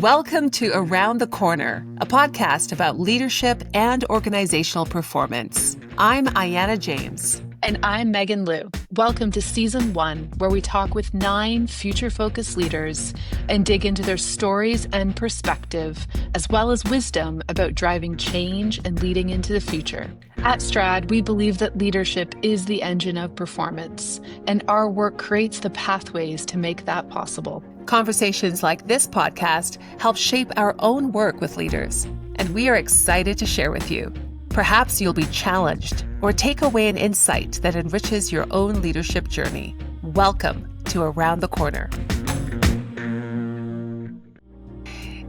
Welcome to Around the Corner, a podcast about leadership and organizational performance. I'm Ayanna James. And I'm Megan Liu. Welcome to Season 1, where we talk with 9 future-focused leaders and dig into their stories and perspective, as well as wisdom about driving change and leading into the future. At Strad, we believe that leadership is the engine of performance, and our work creates the pathways to make that possible. Conversations like this podcast help shape our own work with leaders, and we are excited to share with you. Perhaps you'll be challenged or take away an insight that enriches your own leadership journey. Welcome to Around the Corner.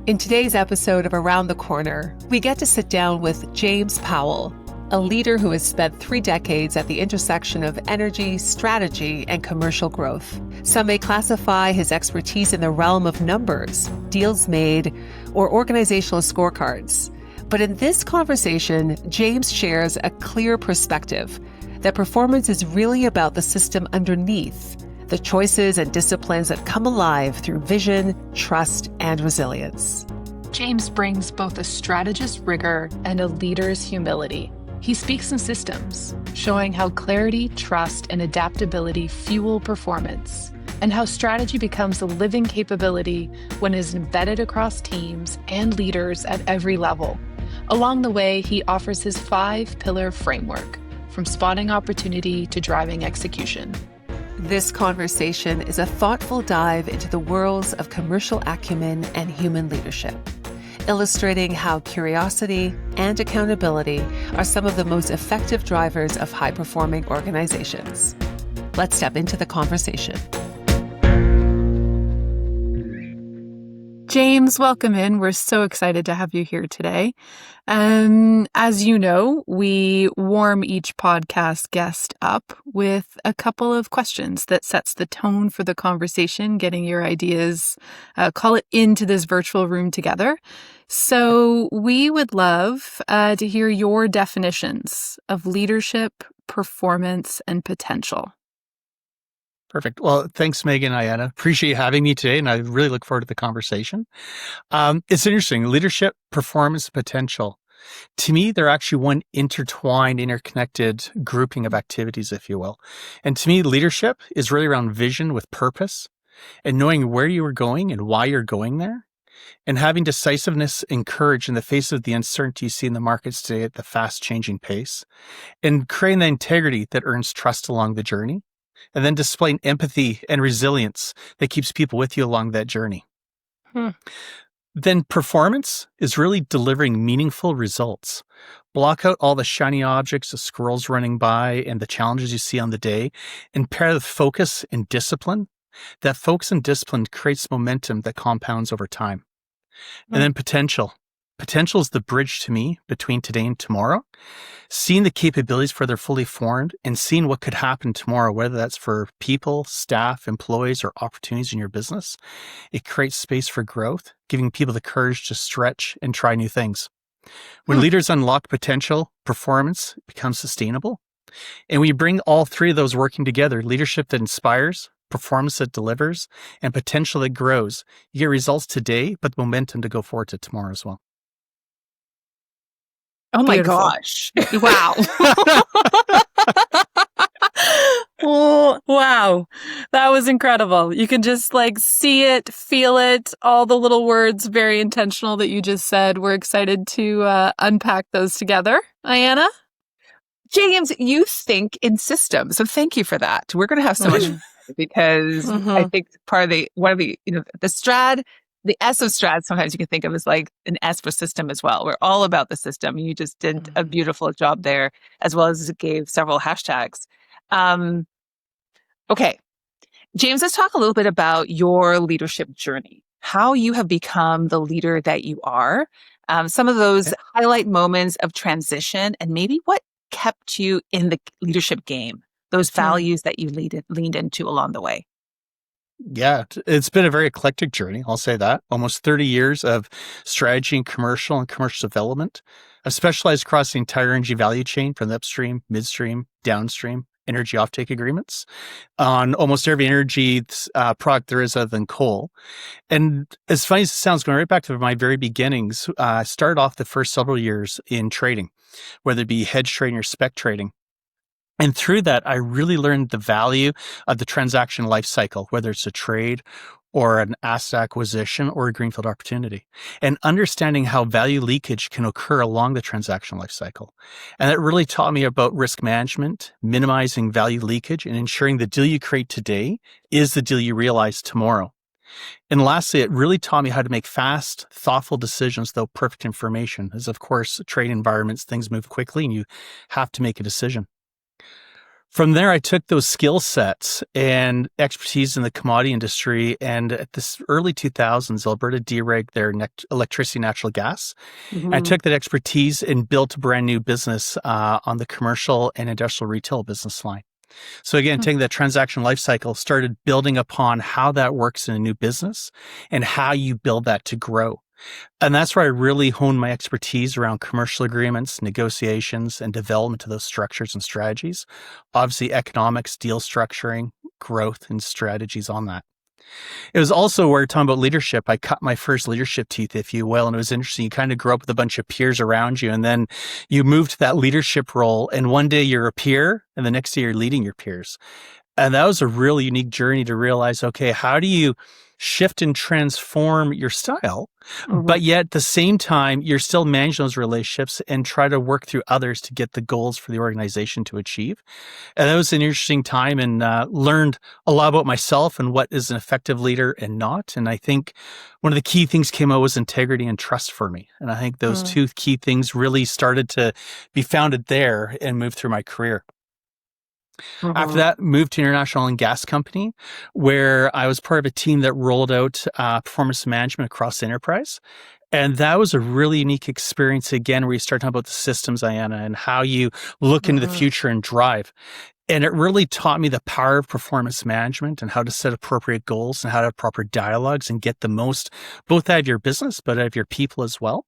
In today's episode of Around the Corner, we get to sit down with James Powell, a leader who has spent 3 decades at the intersection of energy, strategy, and commercial growth. Some may classify his expertise in the realm of numbers, deals made, or organizational scorecards. But in this conversation, James shares a clear perspective that performance is really about the system underneath, the choices and disciplines that come alive through vision, trust, and resilience. James brings both a strategist's rigor and a leader's humility. He speaks in systems, showing how clarity, trust, and adaptability fuel performance, and how strategy becomes a living capability when it is embedded across teams and leaders at every level. Along the way, he offers his 5-pillar framework, from spotting opportunity to driving execution. This conversation is a thoughtful dive into the worlds of commercial acumen and human leadership, illustrating how curiosity and accountability are some of the most effective drivers of high-performing organizations. Let's step into the conversation. James, welcome in. We're so excited to have you here today. As you know, we warm each podcast guest up with a couple of questions that sets the tone for the conversation, getting your ideas, call it into this virtual room together. So we would love to hear your definitions of leadership, performance, and potential. Perfect. Well, thanks, Megan and Ayanna. Appreciate you having me today, and I really look forward to the conversation. It's interesting. Leadership, performance, potential. To me, they're actually one intertwined, interconnected grouping of activities, if you will. And to me, leadership is really around vision with purpose and knowing where you are going and why you're going there, and having decisiveness and courage in the face of the uncertainty you see in the markets today at the fast-changing pace, and creating the integrity that earns trust along the journey, and then displaying empathy and resilience that keeps people with you along that journey. Then performance is really delivering meaningful results. Block out all the shiny objects, the squirrels running by, and the challenges you see on the day, and pair with focus and discipline. That focus and discipline creates momentum that compounds over time. And then potential. Potential is the bridge to me between today and tomorrow. Seeing the capabilities for they're fully formed and seeing what could happen tomorrow, whether that's for people, staff, employees, or opportunities in your business. It creates space for growth, giving people the courage to stretch and try new things. When leaders unlock potential, performance becomes sustainable. And we bring all 3 of those working together, leadership that inspires, performance that delivers, and potential that grows. You get results today, but momentum to go forward to tomorrow as well. Oh my Beautiful. gosh. Wow. Oh, wow. That was incredible. You can just see it, feel it, all the little words, very intentional that you just said. We're excited to unpack those together. Ayanna? James, you think in systems. So thank you for that. We're going to have so much fun because I think the Strad, the S of Strad, sometimes you can think of as like an S for system as well. We're all about the system. You just did a beautiful job there, as well as gave several hashtags. Okay. James, let's talk a little bit about your leadership journey, how you have become the leader that you are, some of those highlight moments of transition, and maybe what kept you in the leadership game, those values that you leaned into along the way. Yeah, it's been a very eclectic journey. I'll say that. Almost 30 years of strategy and commercial development. I've specialized across the entire energy value chain from the upstream, midstream, downstream, energy offtake agreements on almost every energy product there is other than coal. And as funny as it sounds, going right back to my very beginnings, I started off the first several years in trading, whether it be hedge trading or spec trading. And through that, I really learned the value of the transaction life cycle, whether it's a trade or an asset acquisition or a greenfield opportunity, and understanding how value leakage can occur along the transaction life cycle. And that really taught me about risk management, minimizing value leakage, and ensuring the deal you create today is the deal you realize tomorrow. And lastly, it really taught me how to make fast, thoughtful decisions, though perfect information, as of course, trade environments, things move quickly and you have to make a decision. From there, I took those skill sets and expertise in the commodity industry. And at this early 2000s, Alberta deregged their electricity, natural gas. Mm-hmm. I took that expertise and built a brand new business on the commercial and industrial retail business line. So again, taking that transaction life cycle, started building upon how that works in a new business and how you build that to grow. And that's where I really honed my expertise around commercial agreements, negotiations, and development of those structures and strategies. Obviously, economics, deal structuring, growth, and strategies on that. It was also where, talking about leadership, I cut my first leadership teeth, if you will. And it was interesting. You kind of grow up with a bunch of peers around you, and then you move to that leadership role. And one day you're a peer, and the next day you're leading your peers. And that was a really unique journey to realize, okay, how do you shift and transform your style, but yet at the same time, you're still managing those relationships and try to work through others to get the goals for the organization to achieve. And that was an interesting time, and learned a lot about myself and what is an effective leader and not. And I think one of the key things came out was integrity and trust for me. And I think those two key things really started to be founded there and move through my career. After that, moved to International Oil and Gas Company, where I was part of a team that rolled out performance management across the enterprise. And that was a really unique experience, again, where you start talking about the systems, Ayanna, and how you look into the future and drive. And it really taught me the power of performance management and how to set appropriate goals and how to have proper dialogues and get the most, both out of your business, but out of your people as well.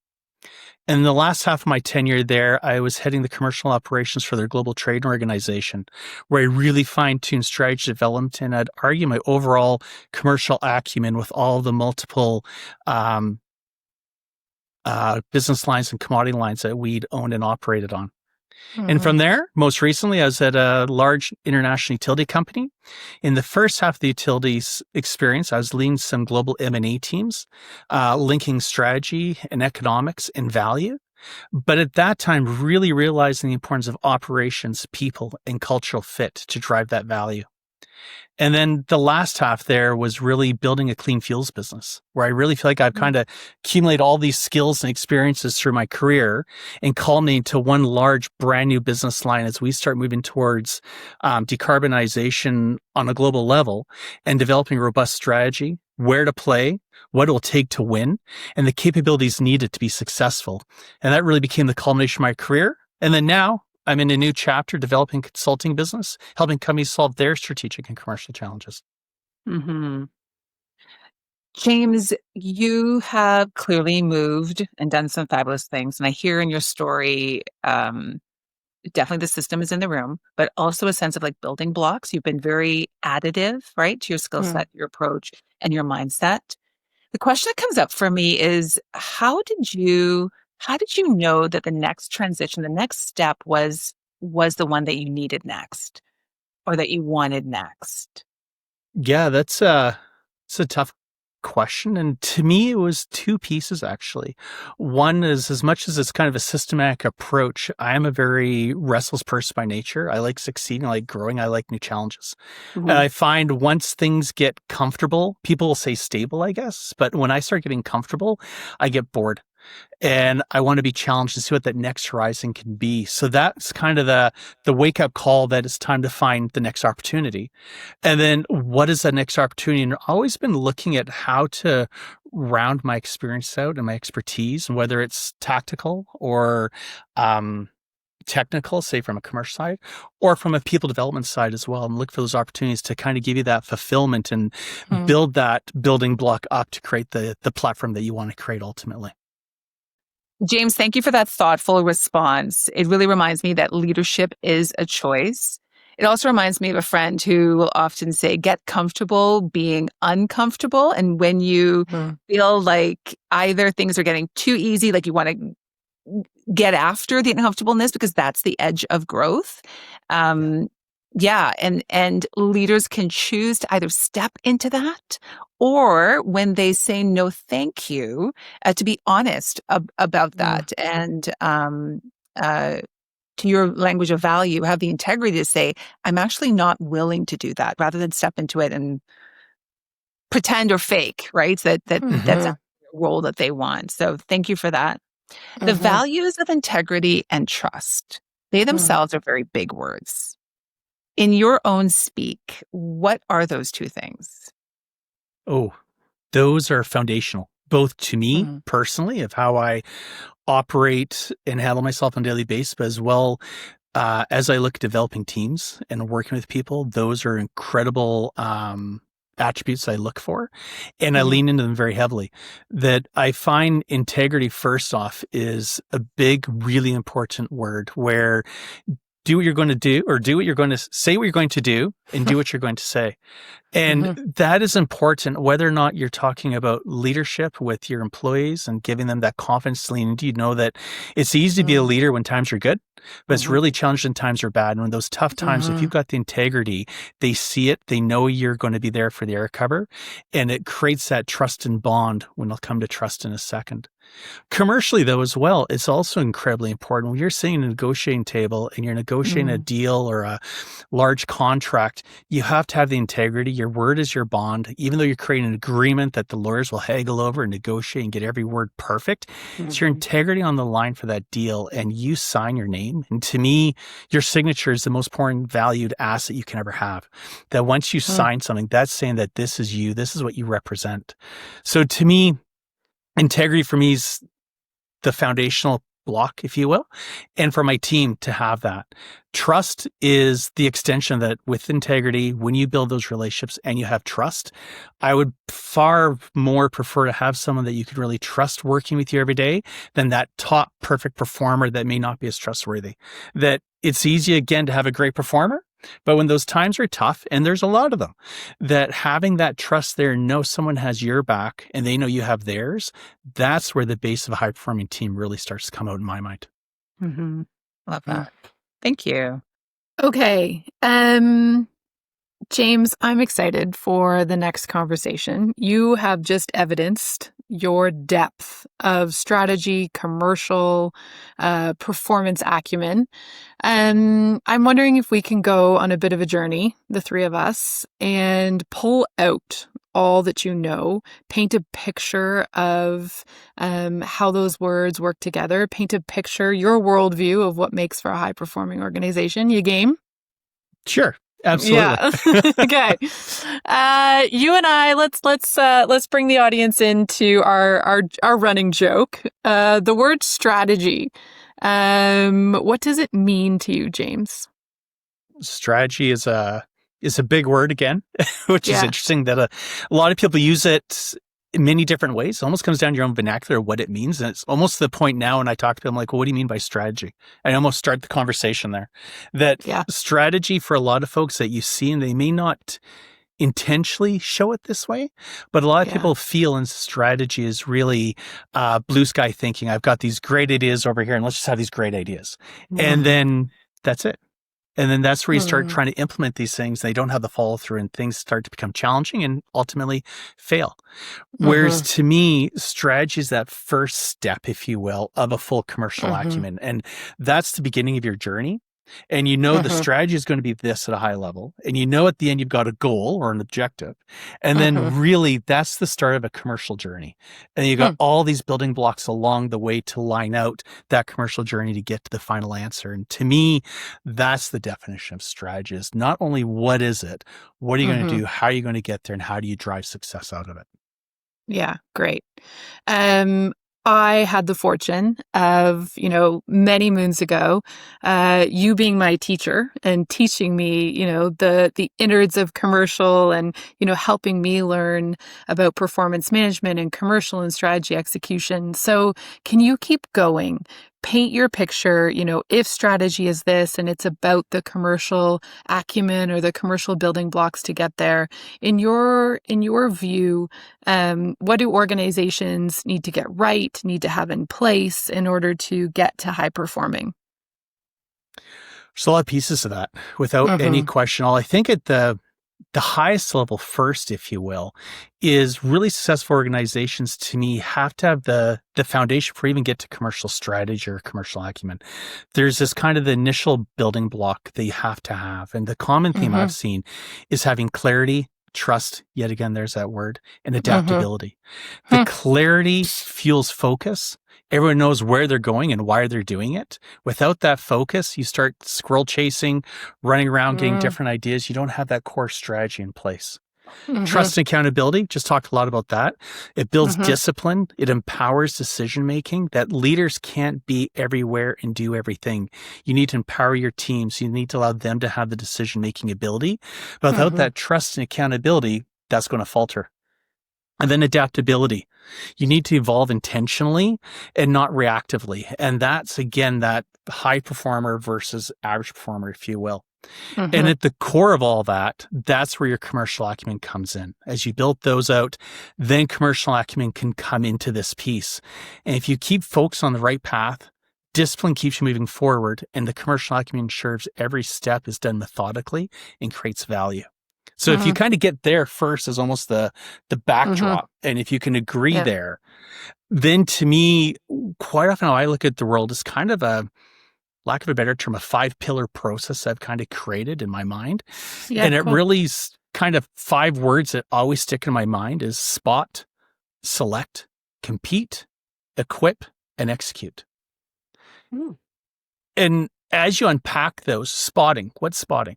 In the last half of my tenure there, I was heading the commercial operations for their global trade organization, where I really fine-tuned strategy development, and I'd argue my overall commercial acumen with all the multiple business lines and commodity lines that we'd owned and operated on. And from there, most recently, I was at a large international utility company. In the first half of the utilities experience, I was leading some global M&A teams, linking strategy and economics and value. But at that time, really realizing the importance of operations, people, and cultural fit to drive that value. And then the last half there was really building a clean fuels business, where I really feel like I've kind of accumulated all these skills and experiences through my career and culminating to one large brand new business line as we start moving towards decarbonization on a global level and developing a robust strategy, where to play, what it will take to win, and the capabilities needed to be successful. And that really became the culmination of my career. And then now, I'm in a new chapter, developing consulting business, helping companies solve their strategic and commercial challenges. James, you have clearly moved and done some fabulous things. And I hear in your story, definitely the system is in the room, but also a sense of like building blocks. You've been very additive, right, to your skill set, your approach, and your mindset. The question that comes up for me is, how did you know that the next transition, the next step was the one that you needed next or that you wanted next? Yeah, it's a tough question. And to me, it was two pieces, actually. One is, as much as it's kind of a systematic approach, I am a very restless person by nature. I like succeeding, I like growing, I like new challenges. And I find once things get comfortable, people will say stable, I guess. But when I start getting comfortable, I get bored. And I want to be challenged and see what that next horizon can be. So that's kind of the wake up call that it's time to find the next opportunity. And then what is that next opportunity? And I've always been looking at how to round my experience out and my expertise, and whether it's tactical or technical, say from a commercial side, or from a people development side as well, and look for those opportunities to kind of give you that fulfillment and build that building block up to create the platform that you want to create ultimately. James, thank you for that thoughtful response. It really reminds me that leadership is a choice. It also reminds me of a friend who will often say, get comfortable being uncomfortable. And when you feel like either things are getting too easy, like you want to get after the uncomfortableness because that's the edge of growth. Yeah. And leaders can choose to either step into that or when they say no, thank you, to be honest about that. And, to your language of value, have the integrity to say, I'm actually not willing to do that rather than step into it and pretend or fake, right? That's a role that they want. So thank you for that. The values of integrity and trust, they themselves are very big words. In your own speak, what are those two things? Oh, those are foundational, both to me personally of how I operate and handle myself on a daily basis, but as well as I look at developing teams and working with people. Those are incredible attributes I look for, and I lean into them very heavily. That I find integrity, first off, is a big, really important word where do what you're going to do, or do what you're going to say what you're going to do, and do what you're going to say. And that is important, whether or not you're talking about leadership with your employees and giving them that confidence to lean into. You know that it's easy to be a leader when times are good, but it's really challenging when times are bad. And when those tough times, if you've got the integrity, they see it, they know you're going to be there for the air cover, and it creates that trust and bond when they'll come to trust in a second. Commercially, though, as well, it's also incredibly important. When you're sitting at a negotiating table and you're negotiating a deal or a large contract, you have to have the integrity. Your word is your bond. Even though you're creating an agreement that the lawyers will haggle over and negotiate and get every word perfect, it's your integrity on the line for that deal, and you sign your name. And to me, your signature is the most important valued asset you can ever have. That once you sign something, that's saying that this is you, this is what you represent. So to me, integrity for me is the foundational block, if you will, and for my team to have that. Trust is the extension of that. With integrity, when you build those relationships and you have trust, I would far more prefer to have someone that you could really trust working with you every day than that top perfect performer that may not be as trustworthy. That it's easy, again, to have a great performer, but when those times are tough, and there's a lot of them, that having that trust there, know someone has your back and they know you have theirs, that's where the base of a high-performing team really starts to come out in my mind. Love that. Thank you. Okay. James, I'm excited for the next conversation. You have just evidenced your depth of strategy, commercial, performance acumen. I'm wondering if we can go on a bit of a journey, the three of us, and pull out all that you know, paint a picture of how those words work together, paint a picture, your worldview of what makes for a high-performing organization. You game? Sure. Absolutely. Yeah. Okay. You and I, let's bring the audience into our running joke. The word strategy. What does it mean to you, James? Strategy is a big word again, which is interesting that a lot of people use it in many different ways. It almost comes down to your own vernacular, what it means. And it's almost to the point now when I talk to them, like, well, what do you mean by strategy? I almost start the conversation there. That strategy for a lot of folks that you see, and they may not intentionally show it this way, but a lot of people feel in strategy is really blue sky thinking. I've got these great ideas over here, and let's just have these great ideas. And then that's it. And then that's where you start trying to implement these things. They don't have the follow through, and things start to become challenging and ultimately fail. Whereas to me, strategy is that first step, if you will, of a full commercial acumen. And that's the beginning of your journey. And you know the strategy is going to be this at a high level. And you know at the end you've got a goal or an objective. And then really that's the start of a commercial journey. And you got all these building blocks along the way to line out that commercial journey to get to the final answer. And to me, that's the definition of strategy, is not only what is it, what are you going to do, how are you going to get there, and how do you drive success out of it? Yeah, great. I had the fortune of, many moons ago, you being my teacher and teaching me, the innards of commercial and, helping me learn about performance management and commercial and strategy execution. So can you keep going paint your picture, if strategy is this and it's about the commercial acumen or the commercial building blocks to get there. In your view, what do organizations need to get right, need to have in place in order to get to high performing? There's a lot of pieces of that without any question. I think at the highest level first, if you will, is really successful organizations to me have to have the foundation for even get to commercial strategy or commercial acumen. There's this kind of the initial building block that you have to have. And the common theme I've seen is having clarity, trust, yet again, there's that word, and adaptability. The clarity fuels focus. Everyone knows where they're going and why they're doing it. Without that focus, you start squirrel chasing, running around, getting different ideas. You don't have that core strategy in place. Trust and accountability, just talked a lot about that. It builds discipline. It empowers decision-making that leaders can't be everywhere and do everything. You need to empower your teams. You need to allow them to have the decision-making ability. But without that trust and accountability, that's going to falter. And then adaptability. You need to evolve intentionally and not reactively. And that's, again, that high performer versus average performer, if you will. And at the core of all that, that's where your commercial acumen comes in. As you build those out, then commercial acumen can come into this piece. And if you keep folks on the right path, discipline keeps you moving forward, and the commercial acumen ensures every step is done methodically and creates value. So if you kind of get there first as almost the backdrop, and if you can agree there, then to me, quite often how I look at the world is kind of a, lack of a better term, a 5-pillar process I've kind of created in my mind. And it really is kind of 5 words that always stick in my mind is spot, select, compete, equip, and execute. And as you unpack those, spotting, what's spotting?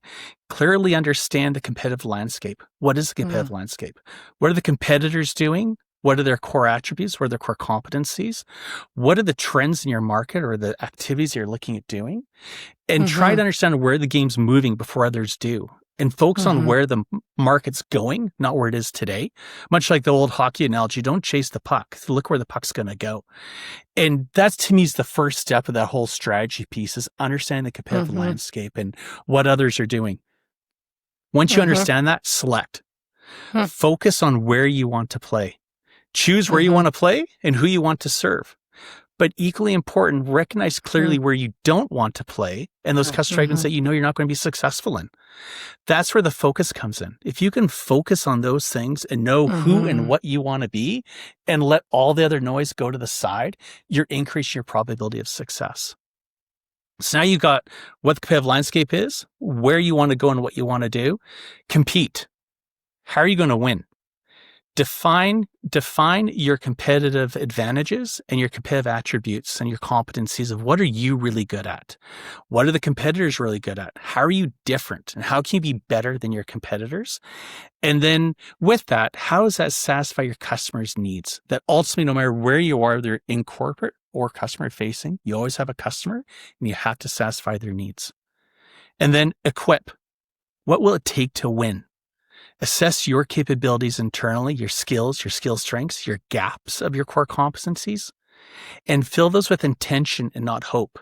Clearly understand the competitive landscape. What is the competitive landscape? What are the competitors doing? What are their core attributes? What are their core competencies? What are the trends in your market or the activities you're looking at doing? And try to understand where the game's moving before others do. And focus on where the market's going, not where it is today. Much like the old hockey analogy, don't chase the puck. Look where the puck's going to go. And that's, to me, is the first step of that whole strategy piece is understanding the competitive landscape and what others are doing. Once you understand that, select. Focus on where you want to play. Choose where you want to play and who you want to serve. But equally important, recognize clearly where you don't want to play and those customer segments that you know you're not going to be successful in. That's where the focus comes in. If you can focus on those things and know who and what you want to be and let all the other noise go to the side, you're increasing your probability of success. So now you've got what the competitive landscape is, where you want to go and what you want to do. Compete. How are you going to win? Define your competitive advantages and your competitive attributes and your competencies of what are you really good at? What are the competitors really good at? How are you different? And how can you be better than your competitors? And then with that, how does that satisfy your customers' needs? That ultimately, no matter where you are, they're in corporate or customer facing, you always have a customer and you have to satisfy their needs. And then equip. What will it take to win? Assess your capabilities internally, your skill strengths, your gaps of your core competencies, and fill those with intention and not hope.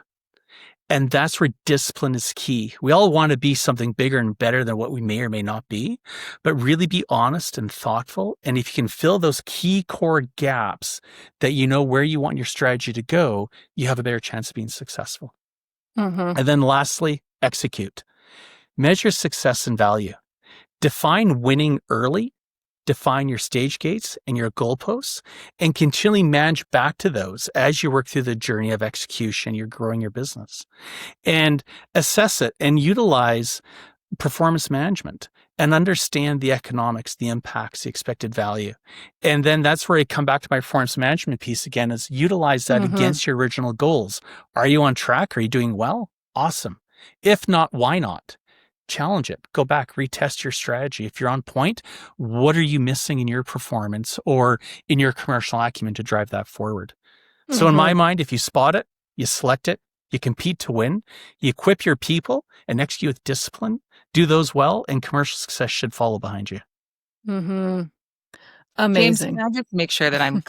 And that's where discipline is key. We all want to be something bigger and better than what we may or may not be, but really be honest and thoughtful. And if you can fill those key core gaps that you know where you want your strategy to go, you have a better chance of being successful. And then lastly, execute. Measure success and value. Define winning early, define your stage gates and your goalposts, and continually manage back to those as you work through the journey of execution, you're growing your business. And assess it and utilize performance management and understand the economics, the impacts, the expected value. And then that's where I come back to my performance management piece again, is utilize that against your original goals. Are you on track? Are you doing well? Awesome. If not, why not? Challenge it. Go back, retest your strategy. If you're on point, what are you missing in your performance or in your commercial acumen to drive that forward? So in my mind, if you spot it, you select it, you compete to win, you equip your people and execute with discipline, do those well, and commercial success should follow behind you. James, Amazing. can I just make sure that I'm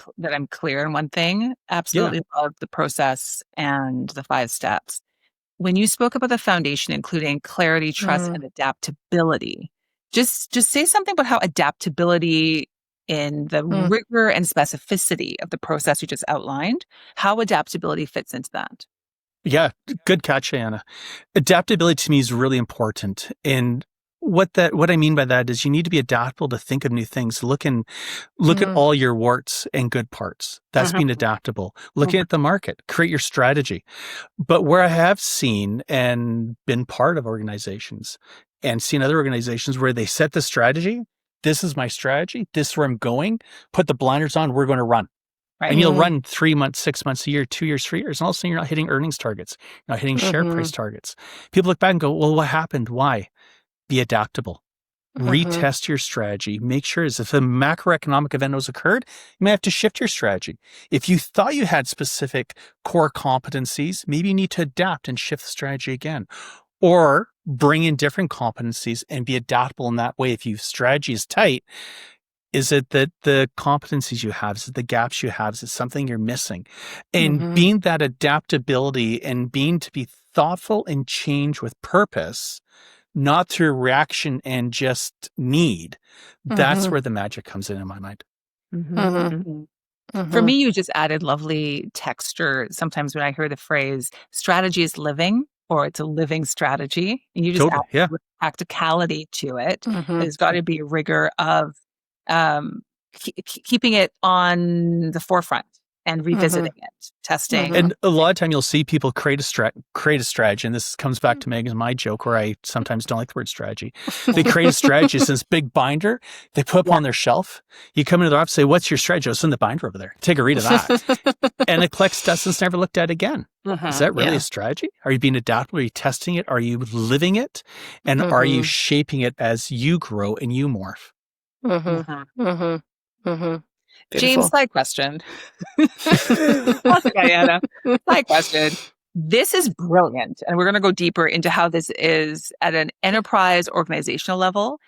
clear on one thing? Absolutely love the process and the 5 steps. When you spoke about the foundation, including clarity, trust, and adaptability, just say something about how adaptability in the rigor and specificity of the process you just outlined, how adaptability fits into that. Yeah, good catch, Anna. Adaptability to me is really important. And what I mean by that is you need to be adaptable to think of new things. Look at all your warts and good parts. That's being adaptable. Looking at the market, create your strategy. But where I have seen and been part of organizations and seen other organizations where they set the strategy, this is my strategy, this is where I'm going, put the blinders on, we're going to run. Right. And you'll run 3 months, 6 months, a year, 2 years, 3 years. And all of a sudden you're not hitting earnings targets. You're not hitting share price targets. People look back and go, well, what happened? Why? Be adaptable. Retest your strategy. Make sure if a macroeconomic event has occurred, you may have to shift your strategy. If you thought you had specific core competencies, maybe you need to adapt and shift the strategy again. Or bring in different competencies and be adaptable in that way. If your strategy is tight, is it that the competencies you have, is it the gaps you have, is it something you're missing? And being that adaptability and being to be thoughtful and change with purpose, not through reaction and just need, that's where the magic comes in my mind. For me, you just added lovely texture. Sometimes when I hear the phrase strategy is living, or it's a living strategy, and you just add with practicality to it, there's got to be a rigor of keeping it on the forefront and revisiting it, testing. And a lot of time you'll see people create a strategy, and this comes back to Megan, my joke, where I sometimes don't like the word strategy. They create a strategy, it's this big binder they put up on their shelf. You come into their office, say, what's your strategy? Oh, it's in the binder over there. Take a read of that. And it collects dust and it's never looked at again. Is that really a strategy? Are you being adaptable? Are you testing it? Are you living it? And are you shaping it as you grow and you morph? James, side question. Classic Diana. Side question. This is brilliant. And we're going to go deeper into how this is at an enterprise organizational level.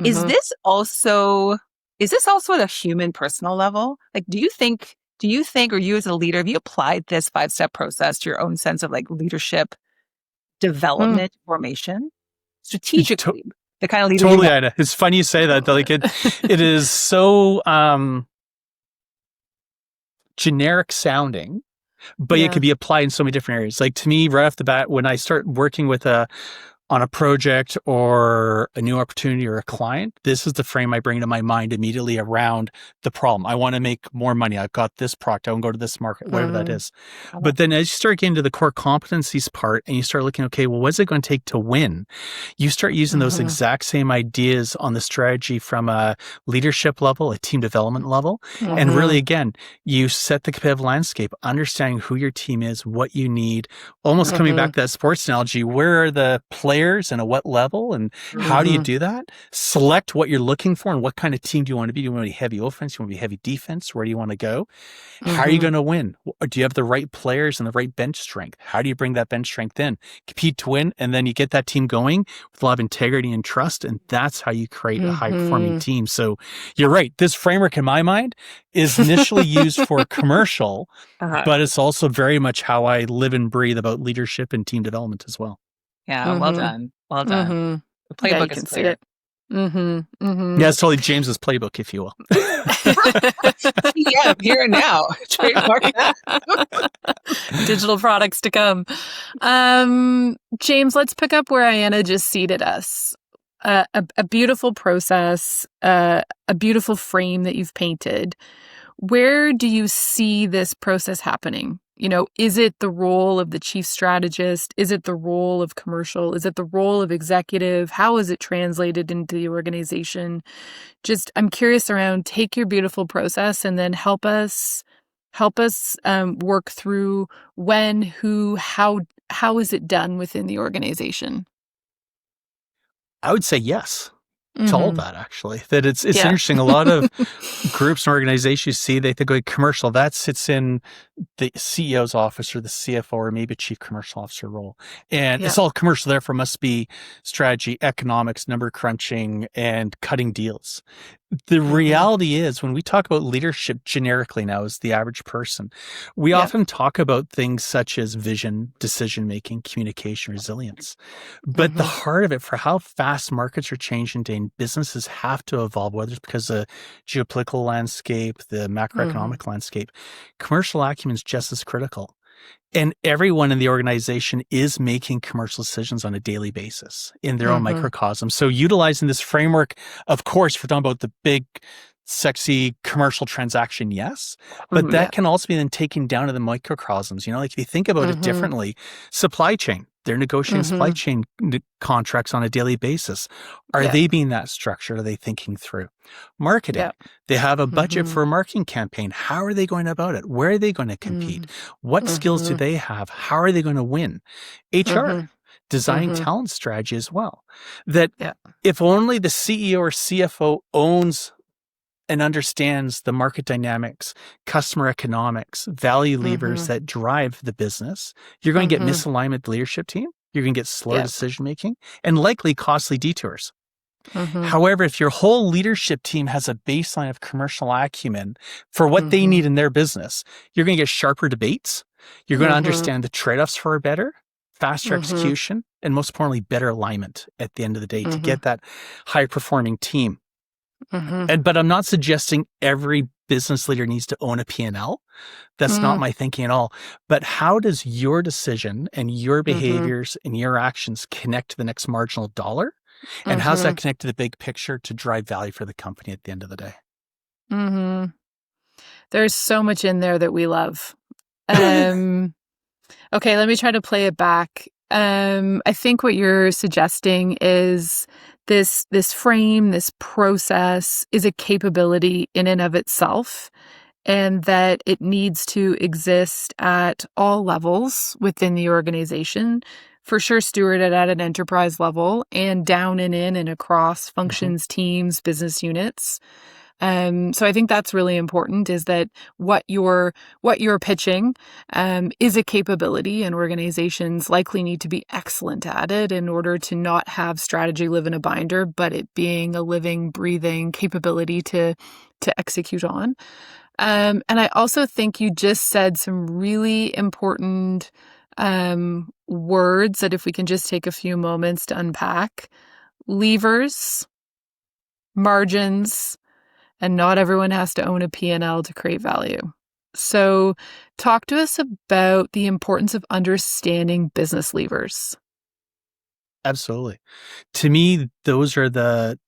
Is this also at a human personal level? Like, do you think, or you as a leader, have you applied this 5-step process to your own sense of like leadership development, formation, strategically? The kind of leader. Totally, Ida. It's funny you say that. Like it is so generic sounding, but it can be applied in so many different areas. Like to me, right off the bat, when I start working on a project or a new opportunity or a client, this is the frame I bring to my mind immediately around the problem. I want to make more money. I've got this product. I want to go to this market, whatever that is. But then as you start getting to the core competencies part and you start looking, okay, well, what's it going to take to win? You start using those exact same ideas on the strategy from a leadership level, a team development level. And really, again, you set the competitive landscape, understanding who your team is, what you need, almost coming back to that sports analogy. Where are the players and at what level and how do you do that? Select what you're looking for and what kind of team do you want to be? Do you want to be heavy offense? Do you want to be heavy defense? Where do you want to go? How are you going to win? Do you have the right players and the right bench strength? How do you bring that bench strength in? Compete to win, and then you get that team going with a lot of integrity and trust, and that's how you create a high-performing team. So you're right. This framework, in my mind, is initially used for commercial, but it's also very much how I live and breathe about leadership and team development as well. Yeah, well done. Well done. The playbook is clear. Yeah, it's totally James's playbook, if you will. Yeah, here and now. Trademark that. Digital products to come. James, let's pick up where Ayanna just seated us. A beautiful process, a beautiful frame that you've painted. Where do you see this process happening? You know, is it the role of the chief strategist? Is it the role of commercial? Is it the role of executive? How is it translated into the organization? Just, I'm curious around, take your beautiful process and then help us work through when, who, how is it done within the organization? I would say yes to all of that, actually. That it's interesting. A lot of groups and organizations see, they think like commercial, that sits in the CEO's office or the CFO or maybe chief commercial officer role. And Yeah. it's all commercial, therefore must be strategy, economics, number crunching, and cutting deals. The reality is when we talk about leadership generically now as the average person, we often talk about things such as vision, decision-making, communication, resilience. But the heart of it, for how fast markets are changing today and businesses have to evolve, whether it's because of the geopolitical landscape, the macroeconomic landscape, commercial acumen is just as critical. And everyone in the organization is making commercial decisions on a daily basis in their own microcosm. So utilizing this framework, of course, if we're talking about the big, sexy commercial transaction, yes, but that can also be then taken down to the microcosms. Like if you think about it differently, supply chain, they're negotiating supply chain contracts on a daily basis. Are they being that structured? Are they thinking through? Marketing, they have a budget for a marketing campaign. How are they going about it? Where are they going to compete? What skills do they have? How are they going to win? HR, designing talent strategy as well. That if only the CEO or CFO owns and understands the market dynamics, customer economics, value levers that drive the business, you're going to get misalignment with the leadership team. You're going to get slow decision-making and likely costly detours. However, if your whole leadership team has a baseline of commercial acumen for what they need in their business, you're going to get sharper debates. You're going to understand the trade-offs for better, faster execution, and most importantly, better alignment at the end of the day to get that high-performing team. But I'm not suggesting every business leader needs to own a P&L. That's not my thinking at all. But how does your decision and your behaviors and your actions connect to the next marginal dollar? And how's that connect to the big picture to drive value for the company at the end of the day? There's so much in there that we love. Okay, let me try to play it back. I think what you're suggesting is this frame, this process is a capability in and of itself, and that it needs to exist at all levels within the organization. For sure, stewarded at an enterprise level and down and in and across functions, teams, business units. So I think that's really important, is that what you're pitching is a capability, and organizations likely need to be excellent at it in order to not have strategy live in a binder, but it being a living, breathing capability to execute on. And I also think you just said some really important words that if we can just take a few moments to unpack: levers, margins, and not everyone has to own a P&L to create value. So talk to us about the importance of understanding business levers. Absolutely. To me, those are the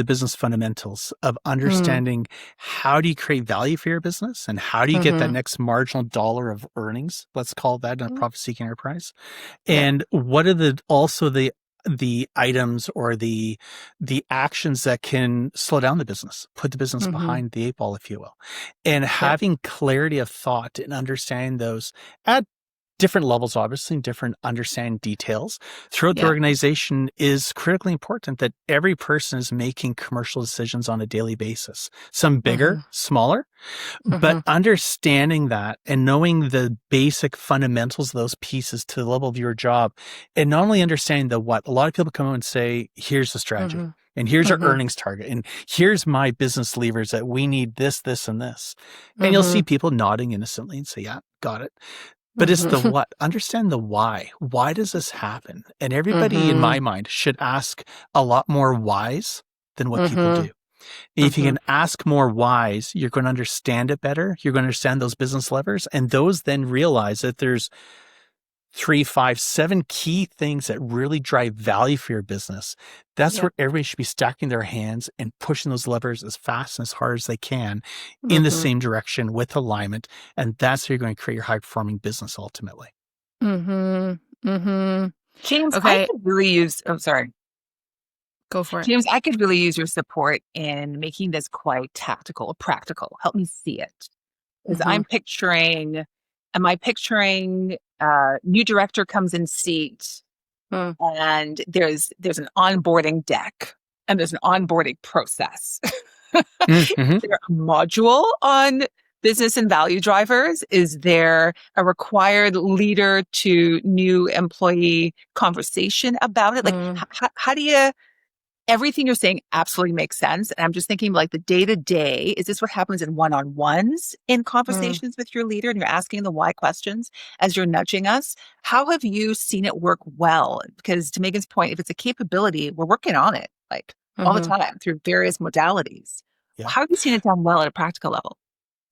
business fundamentals of understanding how do you create value for your business and how do you get that next marginal dollar of earnings, let's call that, in a profit-seeking enterprise. And what are the items or the actions that can slow down the business, put the business behind the eight ball, if you will. And having clarity of thought and understanding those at different levels, obviously, different understanding details throughout the organization is critically important, that every person is making commercial decisions on a daily basis, some bigger, smaller, but understanding that and knowing the basic fundamentals of those pieces to the level of your job, and not only understanding the what. A lot of people come out and say, here's the strategy. And here's our earnings target. And here's my business levers that we need this, this, and this. And you'll see people nodding innocently and say, yeah, got it. But it's the what. Understand the why. Why does this happen? And everybody, in my mind, should ask a lot more whys than what people do. If you can ask more whys, you're going to understand it better. You're going to understand those business levers. And those then realize that there's 3, 5, 7 key things that really drive value for your business. That's where everybody should be stacking their hands and pushing those levers as fast and as hard as they can in the same direction with alignment. And that's how you're going to create your high-performing business ultimately. James, Okay. I could really use, sorry. Go for it. James, I could really use your support in making this quite tactical, practical. Help me see it. Because I'm picturing, new director comes in seat and there's an onboarding deck and there's an onboarding process. Is there a module on business and value drivers? Is there a required leader to new employee conversation about it? Like, how do you, everything you're saying absolutely makes sense. And I'm just thinking like the day to day, is this what happens in one-on-ones in conversations with your leader and you're asking the why questions as you're nudging us? How have you seen it work well? Because to Megan's point, if it's a capability, we're working on it like all the time through various modalities. Yeah. How have you seen it done well at a practical level?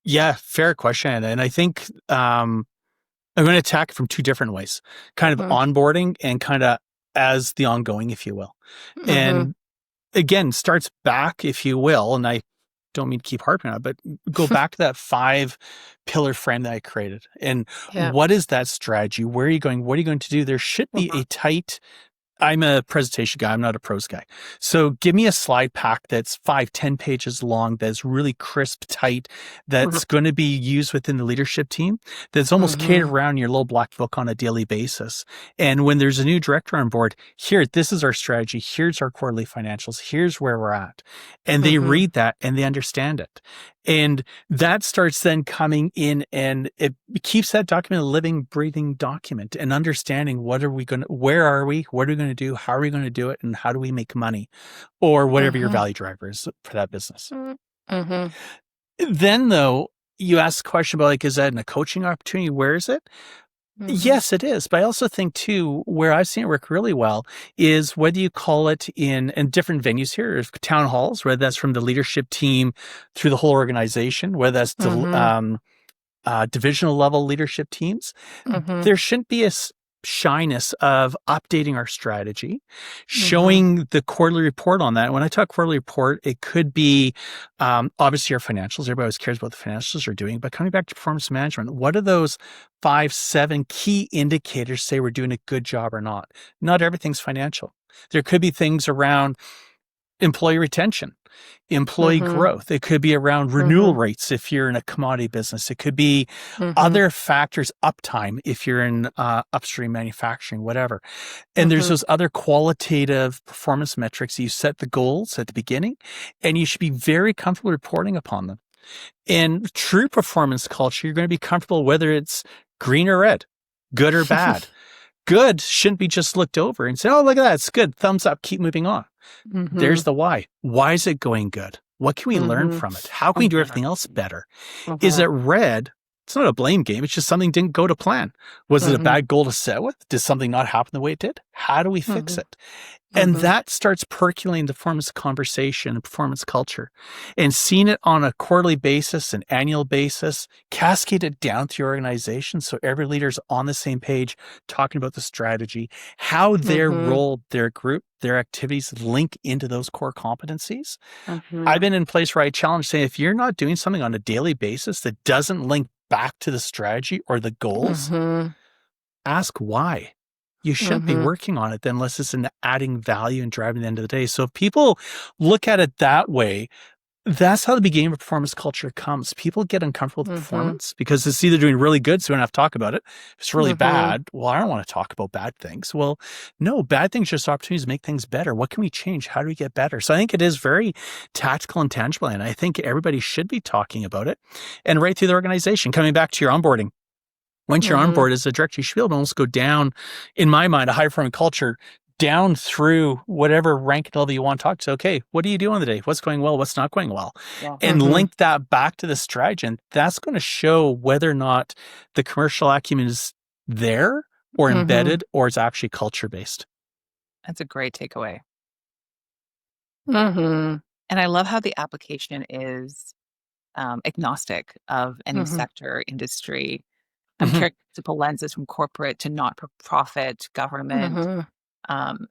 Yeah, fair question. And I think I'm going to attack it from two different ways, kind of onboarding and kind of as the ongoing, if you will. And again, starts back, if you will, and I don't mean to keep harping on it, but go back to that 5-pillar frame that I created. And what is that strategy? Where are you going? What are you going to do? There should be a tight, I'm a presentation guy. I'm not a prose guy. So give me a slide pack that's 5-10 pages long, that's really crisp, tight, that's going to be used within the leadership team, that's almost catered around your little black book on a daily basis. And when there's a new director on board, here, this is our strategy. Here's our quarterly financials. Here's where we're at. And they read that and they understand it. And that starts then coming in and it keeps that document a living, breathing document and understanding where are we, what are we going to do? How are we going to do it? And how do we make money or whatever your value driver is for that business? Then though, you ask the question about like, is that in a coaching opportunity? Where is it? Yes, it is. But I also think too, where I've seen it work really well is whether you call it in different venues here, town halls, whether that's from the leadership team through the whole organization, whether that's divisional level leadership teams, there shouldn't be a shyness of updating our strategy, showing the quarterly report on that. When I talk quarterly report, it could be obviously our financials. Everybody always cares about the financials are doing, but coming back to performance management, what are those 5-7 key indicators say we're doing a good job or not? Not everything's financial. There could be things around employee retention, employee growth. It could be around renewal rates if you're in a commodity business. It could be other factors, uptime if you're in upstream manufacturing, whatever. And there's those other qualitative performance metrics. You set the goals at the beginning and you should be very comfortable reporting upon them. In true performance culture, you're going to be comfortable whether it's green or red, good or bad. Good shouldn't be just looked over and say, oh, look at that. It's good. Thumbs up. Keep moving on. There's the why. Why is it going good? What can we learn from it? How can we do everything else better? Is it red? It's not a blame game. It's just something didn't go to plan. Was it a bad goal to set with? Did something not happen the way it did? How do we fix it? And that starts percolating the performance conversation and performance culture and seeing it on a quarterly basis, an annual basis, cascade it down through your organization. So every leader's on the same page, talking about the strategy, how their role, their group, their activities link into those core competencies. I've been in a place where I challenge saying, if you're not doing something on a daily basis that doesn't link back to the strategy or the goals, ask why. You shouldn't be working on it then unless it's in adding value and driving the end of the day. So if people look at it that way, that's how the beginning of performance culture comes. People get uncomfortable with performance because it's either doing really good, so we don't have to talk about it. If it's really bad, well, I don't want to talk about bad things. Well, no, bad things are just opportunities to make things better. What can we change? How do we get better? So I think it is very tactical and tangible, and I think everybody should be talking about it and right through the organization. Coming back to your onboarding. Once you're on board as a director, you should be able to almost go down, in my mind, a high performing culture, down through whatever rank level you want to talk to. Okay, what do you do on the day? What's going well? What's not going well? And link that back to the strategy. And that's going to show whether or not the commercial acumen is there or embedded or it's actually culture based. That's a great takeaway. And I love how the application is agnostic of any sector, industry. I'm carrying multiple lenses from corporate to not-for-profit, government,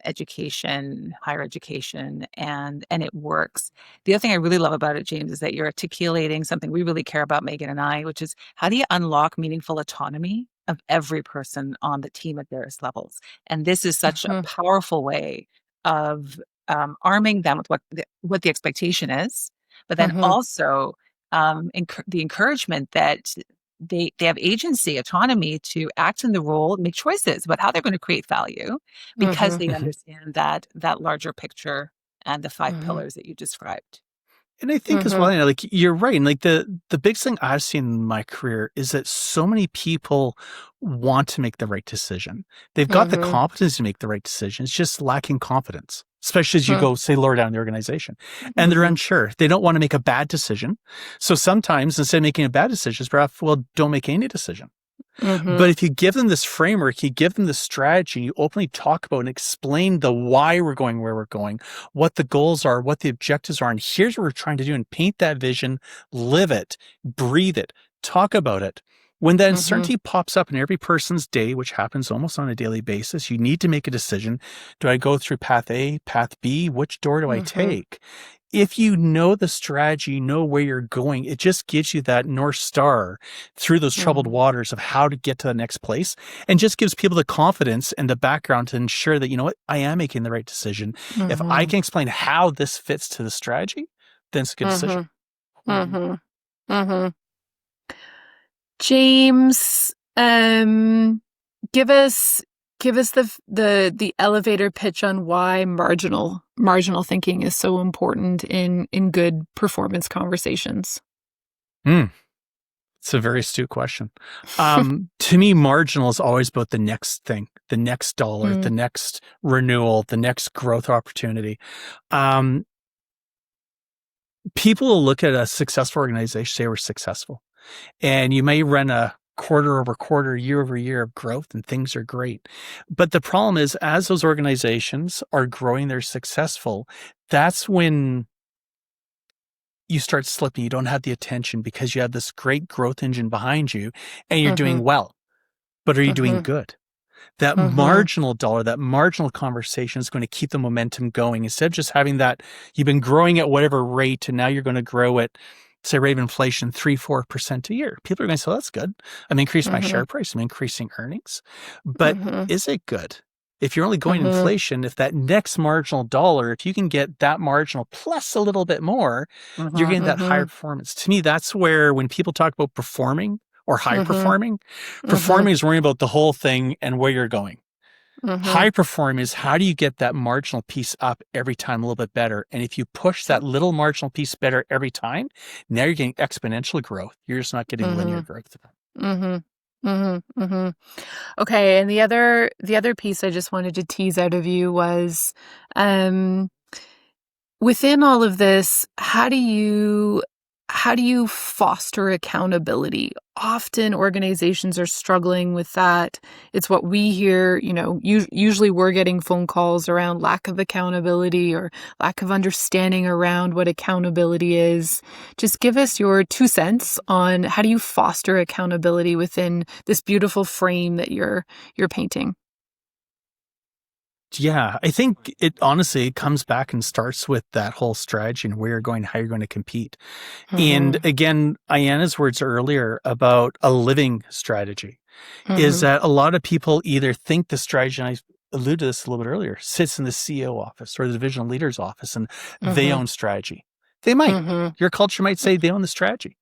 education, higher education, and it works. The other thing I really love about it, James, is that you're articulating something we really care about, Megan and I, which is how do you unlock meaningful autonomy of every person on the team at various levels? And this is such a powerful way of arming them with what the expectation is, but then also the encouragement that they have agency, autonomy to act in the role, make choices about how they're going to create value because they understand that larger picture and the 5 pillars that you described. And I think as well, like you're right. And like the biggest thing I've seen in my career is that so many people want to make the right decision. They've got the competence to make the right decision. It's just lacking confidence, especially as you go, say, lower down the organization. And they're unsure. They don't want to make a bad decision. So sometimes instead of making a bad decision, perhaps, well, don't make any decision. But if you give them this framework, you give them the strategy, you openly talk about and explain the why we're going where we're going, what the goals are, what the objectives are, and here's what we're trying to do, and paint that vision, live it, breathe it, talk about it. When that uncertainty pops up in every person's day, which happens almost on a daily basis, you need to make a decision. Do I go through path A, path B? Which door do I take? If you know the strategy, you know where you're going, it just gives you that North Star through those troubled waters of how to get to the next place, and just gives people the confidence and the background to ensure that, you know what, I am making the right decision. If I can explain how this fits to the strategy, then it's a good decision. James, give us the elevator pitch on why marginal thinking is so important in good performance conversations. It's a very astute question. To me, marginal is always about the next thing, the next dollar, the next renewal, the next growth opportunity. People will look at a successful organization, say we're successful, and you may run a quarter over quarter, year over year of growth, and things are great. But the problem is, as those organizations are growing, they're successful, that's when you start slipping. You don't have the attention because you have this great growth engine behind you and you're doing well. But are you doing good? That marginal dollar, that marginal conversation is going to keep the momentum going. Instead of just having that, you've been growing at whatever rate and now you're going to grow at, say, rate of inflation 3-4% a year. People are going to say, well, that's good. I'm increasing my share price. I'm increasing earnings. But is it good? If you're only going inflation, if that next marginal dollar, if you can get that marginal plus a little bit more, you're getting that higher performance. To me, that's where when people talk about performing or high performing, performing is worrying about the whole thing and where you're going. High performing is how do you get that marginal piece up every time a little bit better? And if you push that little marginal piece better every time, now you're getting exponential growth. You're just not getting linear growth. Okay, and the other piece I just wanted to tease out of you was, within all of this, how do you foster accountability? Often organizations are struggling with that. It's what we hear, usually we're getting phone calls around lack of accountability or lack of understanding around what accountability is. Just give us your 2 cents on how do you foster accountability within this beautiful frame that you're painting. Yeah, I think it honestly comes back and starts with that whole strategy and where you're going, how you're going to compete. And again, Ayanna's words earlier about a living strategy is that a lot of people either think the strategy, and I alluded to this a little bit earlier, sits in the CEO office or the divisional leader's office and they own strategy. They might. Your culture might say they own the strategy.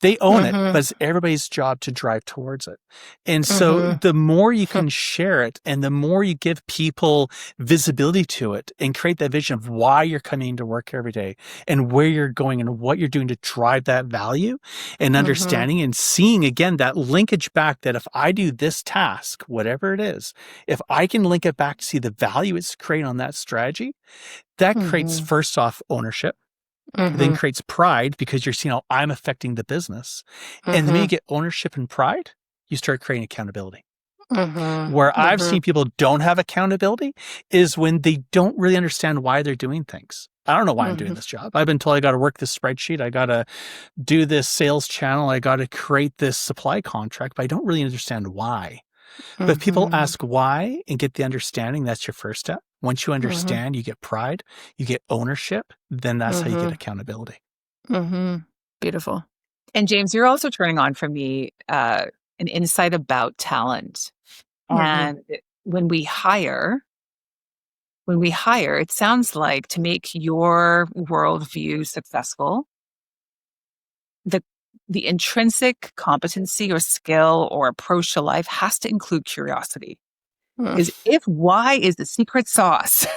They own it, but it's everybody's job to drive towards it. And so the more you can share it and the more you give people visibility to it and create that vision of why you're coming to work every day and where you're going and what you're doing to drive that value and understanding and seeing again that linkage back that if I do this task, whatever it is, if I can link it back to see the value it's creating on that strategy, that creates first off ownership. Then creates pride because you're seeing how I'm affecting the business. And then when you get ownership and pride, you start creating accountability. Where I've seen people don't have accountability is when they don't really understand why they're doing things. I don't know why I'm doing this job. I've been told I got to work this spreadsheet. I got to do this sales channel. I got to create this supply contract, but I don't really understand why. But if people ask why and get the understanding, that's your first step. Once you understand, you get pride, you get ownership, then that's how you get accountability. Beautiful. And James, you're also turning on for me an insight about talent. And when we hire, it sounds like to make your worldview successful, the intrinsic competency or skill or approach to life has to include curiosity. is if why is the secret sauce.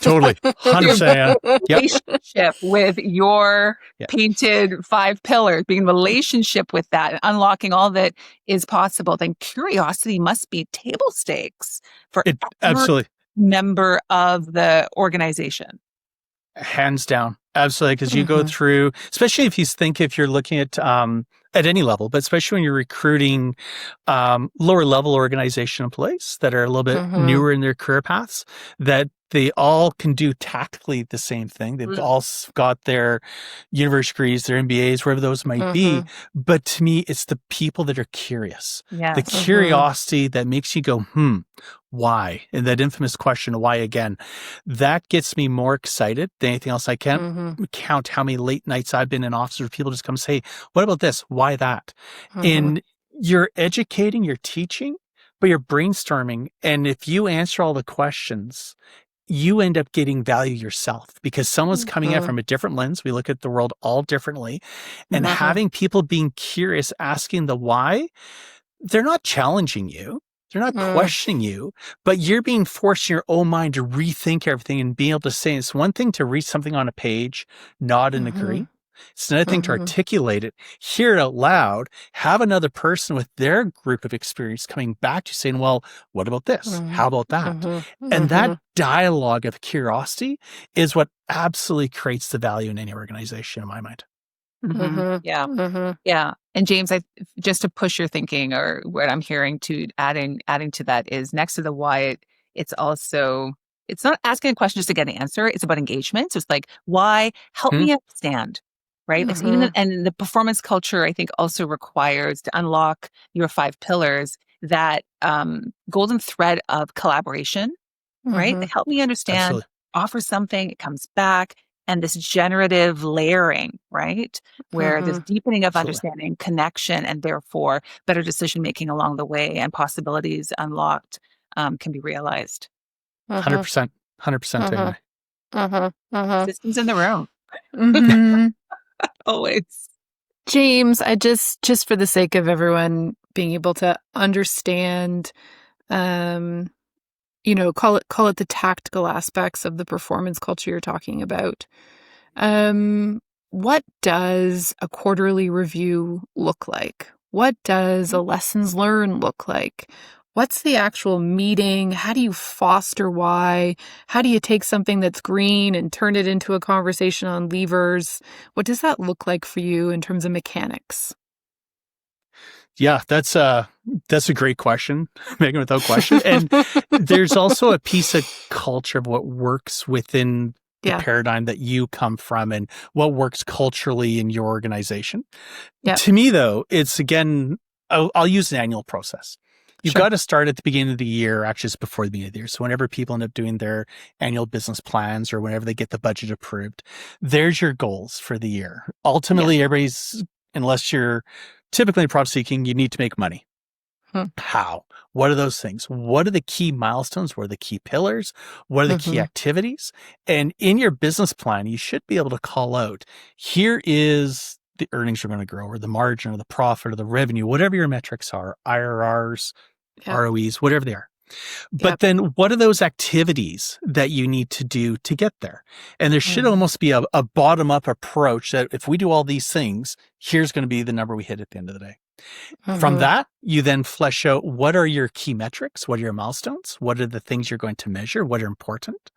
Totally. 100%. Yep. Relationship with your painted 5 pillars, being in relationship with that and unlocking all that is possible, then curiosity must be table stakes for every Absolutely. member of the organization. Hands down. Absolutely. Because you go through, especially if you're looking at any level, but especially when you're recruiting lower level organization employees that are a little bit newer in their career paths, that they all can do tactically the same thing. They've all got their university degrees, their MBAs, wherever those might be. But to me, it's the people that are curious. Yes. The curiosity that makes you go, why? And that infamous question, why again? That gets me more excited than anything else. I can't count how many late nights I've been in offices where people just come say, what about this? Why that? And you're educating, you're teaching, but you're brainstorming. And if you answer all the questions, you end up getting value yourself because someone's coming in from a different lens. We look at the world all differently. And having people being curious, asking the why, they're not challenging you. They're not questioning you, but you're being forced in your own mind to rethink everything and being able to say, it's one thing to read something on a page, nod and agree. It's another thing to articulate it, hear it out loud, have another person with their group of experience coming back to saying, well, what about this? How about that? And that dialogue of curiosity is what absolutely creates the value in any organization, in my mind. Yeah. And James, just to push your thinking, or what I'm hearing to adding to that is next to the why, it's not asking a question just to get an answer. It's about engagement. So it's like, why? Help me understand. Right. Like, so even and the performance culture, I think, also requires to unlock your 5 pillars, that golden thread of collaboration. Right. They help me understand, offer something, it comes back. And this generative layering, right? Where there's deepening of understanding, connection, and therefore better decision-making along the way and possibilities unlocked can be realized. 100%. 100%. Systems in the room. Always. James, I just for the sake of everyone being able to understand, call it the tactical aspects of the performance culture you're talking about. What does a quarterly review look like? What does a lessons learned look like? What's the actual meeting? How do you foster why? How do you take something that's green and turn it into a conversation on levers? What does that look like for you in terms of mechanics? Yeah, that's a great question, Megan, without question. And there's also a piece of culture of what works within the paradigm that you come from and what works culturally in your organization. To me, though, it's, again, I'll use an annual process. You've got to start at the beginning of the year, actually just before the beginning of the year. So whenever people end up doing their annual business plans or whenever they get the budget approved, there's your goals for the year. Ultimately, everybody's, unless you're typically profit seeking, you need to make money. How? What are those things? What are the key milestones? What are the key pillars? What are the key activities? And in your business plan, you should be able to call out, here is the earnings you're going to grow, or the margin, or the profit, or the revenue, whatever your metrics are, IRRs, ROEs, whatever they are. But then what are those activities that you need to do to get there? And there should almost be a bottom-up approach that if we do all these things, here's going to be the number we hit at the end of the day. From that, you then flesh out, what are your key metrics? What are your milestones? What are the things you're going to measure? What are important?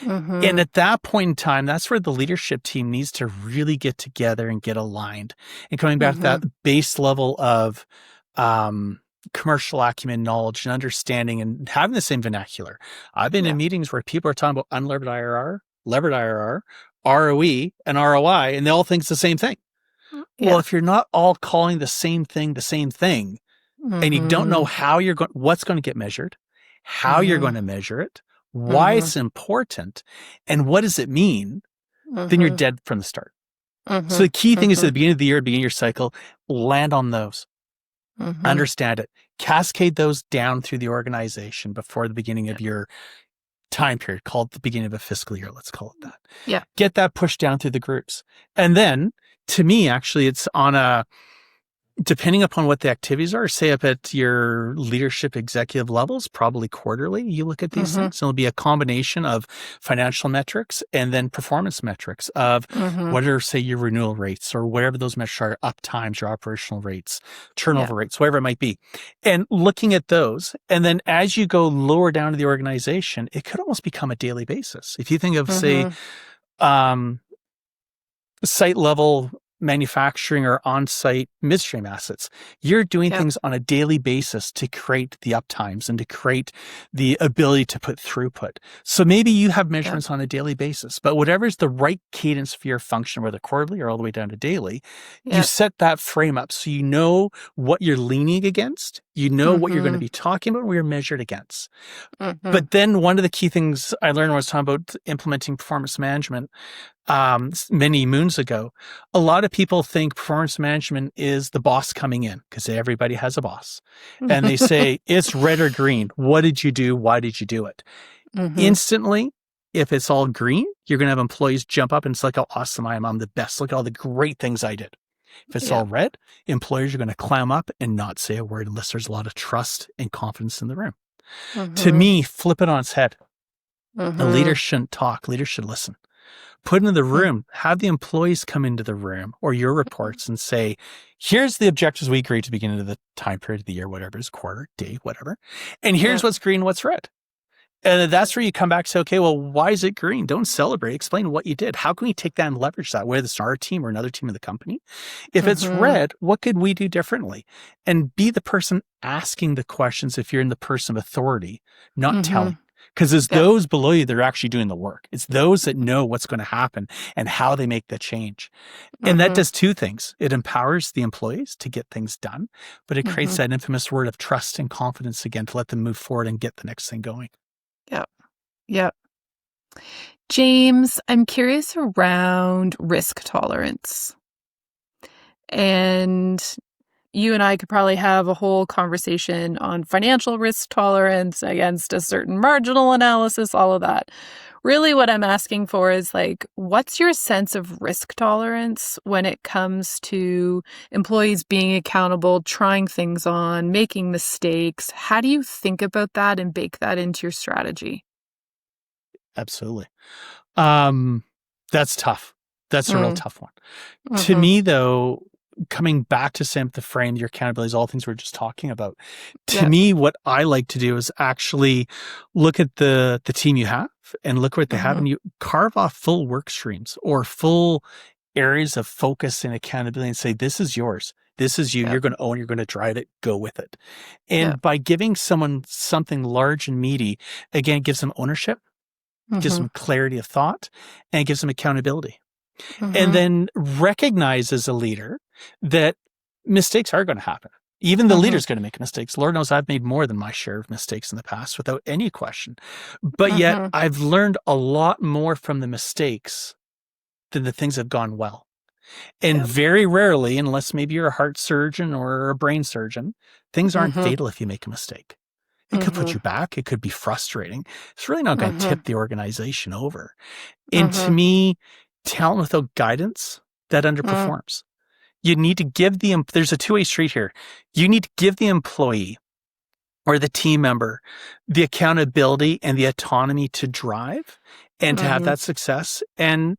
And at that point in time, that's where the leadership team needs to really get together and get aligned. And coming back to that base level of commercial acumen, knowledge, and understanding, and having the same vernacular. I've been in meetings where people are talking about unlevered IRR, levered IRR, ROE, and ROI, and they all think it's the same thing. Well, if you're not all calling the same thing, and you don't know how what's going to get measured, how you're going to measure it, why it's important, and what does it mean, then you're dead from the start. So the key thing is at the beginning of the year, beginning of your cycle, land on those. Understand it. Cascade those down through the organization before the beginning of your time period, called the beginning of a fiscal year. Let's call it that. Get that pushed down through the groups. And then, to me, actually, it's on Depending upon what the activities are, say up at your leadership executive levels, probably quarterly, you look at these things. It'll be a combination of financial metrics and then performance metrics of what are, say, your renewal rates or whatever those metrics are, up times, your operational rates, turnover rates, whatever it might be. And looking at those. And then as you go lower down to the organization, it could almost become a daily basis. If you think of, say, site level manufacturing or on-site midstream assets, you're doing things on a daily basis to create the uptimes and to create the ability to put throughput. So maybe you have measurements on a daily basis, but whatever's the right cadence for your function, whether quarterly or all the way down to daily, you set that frame up so you know what you're leaning against, you know what you're going to be talking about, what you're measured against. But then one of the key things I learned when I was talking about implementing performance management many moons ago, a lot of people think performance management is the boss coming in because everybody has a boss. And they say, it's red or green. What did you do? Why did you do it? Instantly, if it's all green, you're going to have employees jump up and it's like how awesome I am. I'm the best. Look at all the great things I did. If it's all red, employers are going to climb up and not say a word unless there's a lot of trust and confidence in the room. To me, flip it on its head. A leader shouldn't talk. Leaders should listen. Put into the room, have the employees come into the room or your reports and say, here's the objectives we agreed to the beginning of the time period of the year, whatever it is, quarter, day, whatever. And here's what's green, what's red. And that's where you come back and say, okay, well, why is it green? Don't celebrate. Explain what you did. How can we take that and leverage that, whether it's our team or another team in the company? If it's red, what could we do differently? And be the person asking the questions if you're in the person of authority, not telling. Because it's those below you that are actually doing the work. It's those that know what's going to happen and how they make the change. And that does two things. It empowers the employees to get things done, but it creates that infamous word of trust and confidence again to let them move forward and get the next thing going. Yep. James, I'm curious around risk tolerance. And you and I could probably have a whole conversation on financial risk tolerance against a certain marginal analysis, all of that. Really what I'm asking for is what's your sense of risk tolerance when it comes to employees being accountable, trying things on, making mistakes? How do you think about that and bake that into your strategy? Absolutely. That's tough. That's a real tough one. To me, though, coming back to the frame, your accountability is all things we we're just talking about. To me, what I like to do is actually look at the team you have and look what they have, and you carve off full work streams or full areas of focus and accountability and say, this is yours. This is you. You're going to own, you're going to drive it, go with it. And by giving someone something large and meaty, again, it gives them ownership, gives them clarity of thought, and it gives them accountability. And then recognize as a leader that mistakes are going to happen. Even the leader's going to make mistakes. Lord knows I've made more than my share of mistakes in the past without any question. But yet I've learned a lot more from the mistakes than the things that have gone well. And very rarely, unless maybe you're a heart surgeon or a brain surgeon, things aren't fatal if you make a mistake. It could put you back. It could be frustrating. It's really not going to tip the organization over. And to me, talent without guidance, that underperforms. You need to give there's a two-way street here. You need to give the employee or the team member the accountability and the autonomy to drive and to have that success. And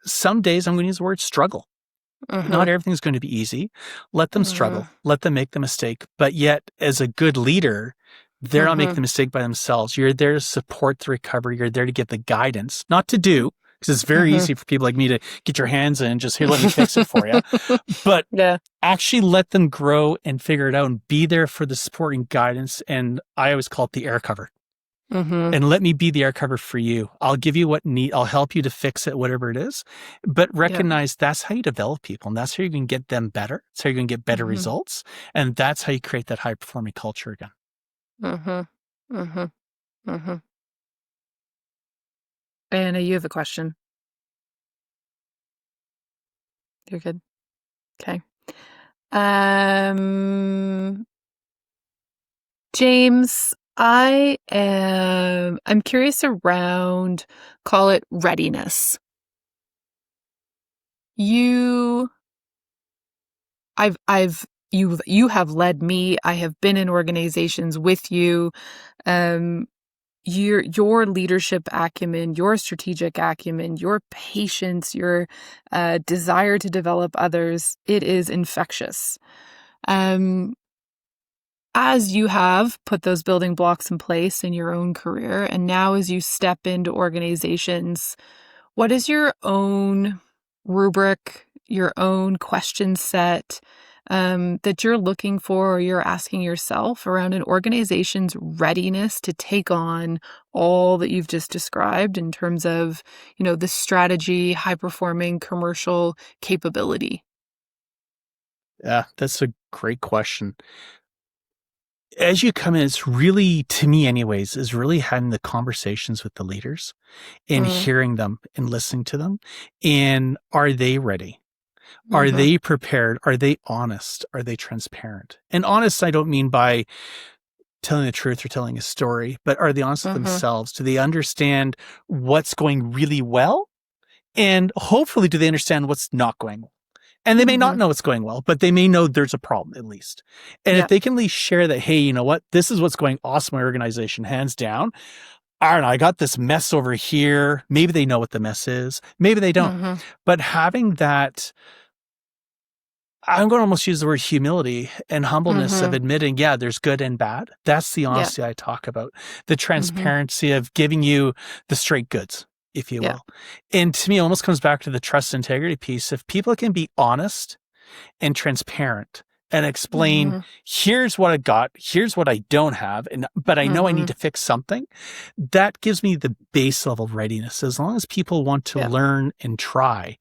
some days I'm going to use the word struggle. Not everything's going to be easy. Let them struggle. Let them make the mistake. But yet, as a good leader, they're not making the mistake by themselves. You're there to support the recovery. You're there to give the guidance, not to do, because it's very easy for people like me to get your hands in and just, here, let me fix it for you. But actually let them grow and figure it out and be there for the support and guidance. And I always call it the air cover. And let me be the air cover for you. I'll give you I'll help you to fix it, whatever it is. But recognize that's how you develop people, and that's how you can get them better. That's how you're going to get better results. And that's how you create that high-performing culture again. Anna, you have a question. You're good. Okay. James, I'm curious around, call it readiness. you have led me. I have been in organizations with you. Your leadership acumen, your strategic acumen, your patience, your desire to develop others, it is infectious. As you have put those building blocks in place in your own career, and now as you step into organizations, what is your own rubric, your own question set that you're looking for or you're asking yourself around an organization's readiness to take on all that you've just described in terms of, the strategy, high-performing commercial capability? Yeah, that's a great question. As you come in, it's really, to me anyways, is really having the conversations with the leaders and hearing them and listening to them. And are they ready? Are they prepared? Are they honest? Are they transparent? And honest, I don't mean by telling the truth or telling a story, but are they honest with themselves? Do they understand what's going really well? And hopefully, do they understand what's not going well? And they may not know what's going well, but they may know there's a problem at least. And if they can at least share that, hey, you know what? This is what's going awesome in my organization, hands down. I don't know, I got this mess over here. Maybe they know what the mess is. Maybe they don't. But having that, I'm going to almost use the word humility and humbleness of admitting, yeah, there's good and bad. That's the honesty I talk about. The transparency of giving you the straight goods, if you will. And to me, it almost comes back to the trust integrity piece. If people can be honest and transparent and explain, here's what I got, here's what I don't have, but I know I need to fix something, that gives me the base level readiness. As long as people want to learn and try,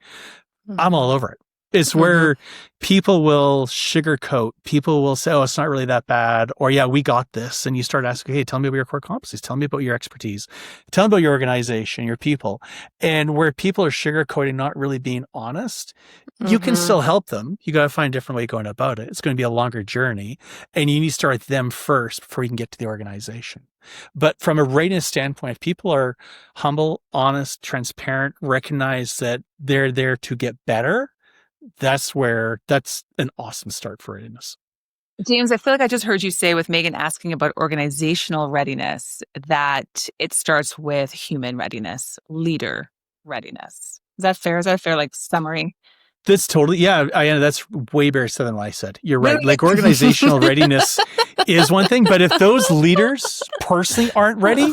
I'm all over it. It's where people will sugarcoat. People will say, oh, it's not really that bad. Or, yeah, we got this. And you start asking, hey, tell me about your core competencies. Tell me about your expertise. Tell me about your organization, your people. And where people are sugarcoating, not really being honest, you can still help them. You got to find a different way going about it. It's going to be a longer journey. And you need to start with them first before you can get to the organization. But from a readiness standpoint, if people are humble, honest, transparent, recognize that they're there to get better, that's an awesome start for readiness. James, I feel like I just heard you say with Megan asking about organizational readiness, that it starts with human readiness, leader readiness. Is that fair? Is that a fair summary? That's totally, that's way better said than what I said. You're right. Like organizational readiness is one thing, but if those leaders personally aren't ready,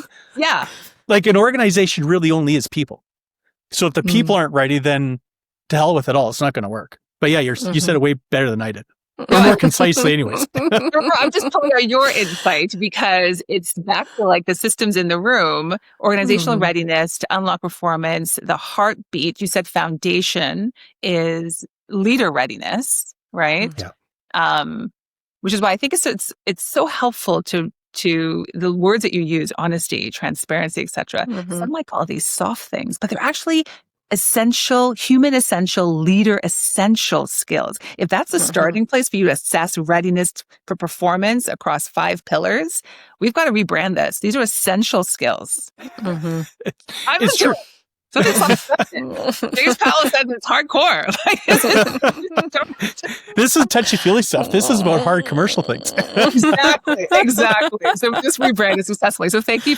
like an organization really only is people. So if the people aren't ready, then to hell with it all. It's not going to work. But yeah, you said it way better than I did. Or more concisely anyways. I'm just pulling out your insight because it's back to the systems in the room, organizational readiness to unlock performance, the heartbeat. You said foundation is leader readiness, right? Yeah. Which is why I think it's so helpful to the words that you use, honesty, transparency, etc. Some might call these soft things, but they're actually essential, human essential, leader essential skills. If that's the starting place for you to assess readiness for performance across 5 pillars, we've got to rebrand this. These are essential skills. It's true. So James Powell says it's hardcore. This is touchy-feely stuff. This is about hard commercial things. Exactly. So just rebrand it successfully. So thank you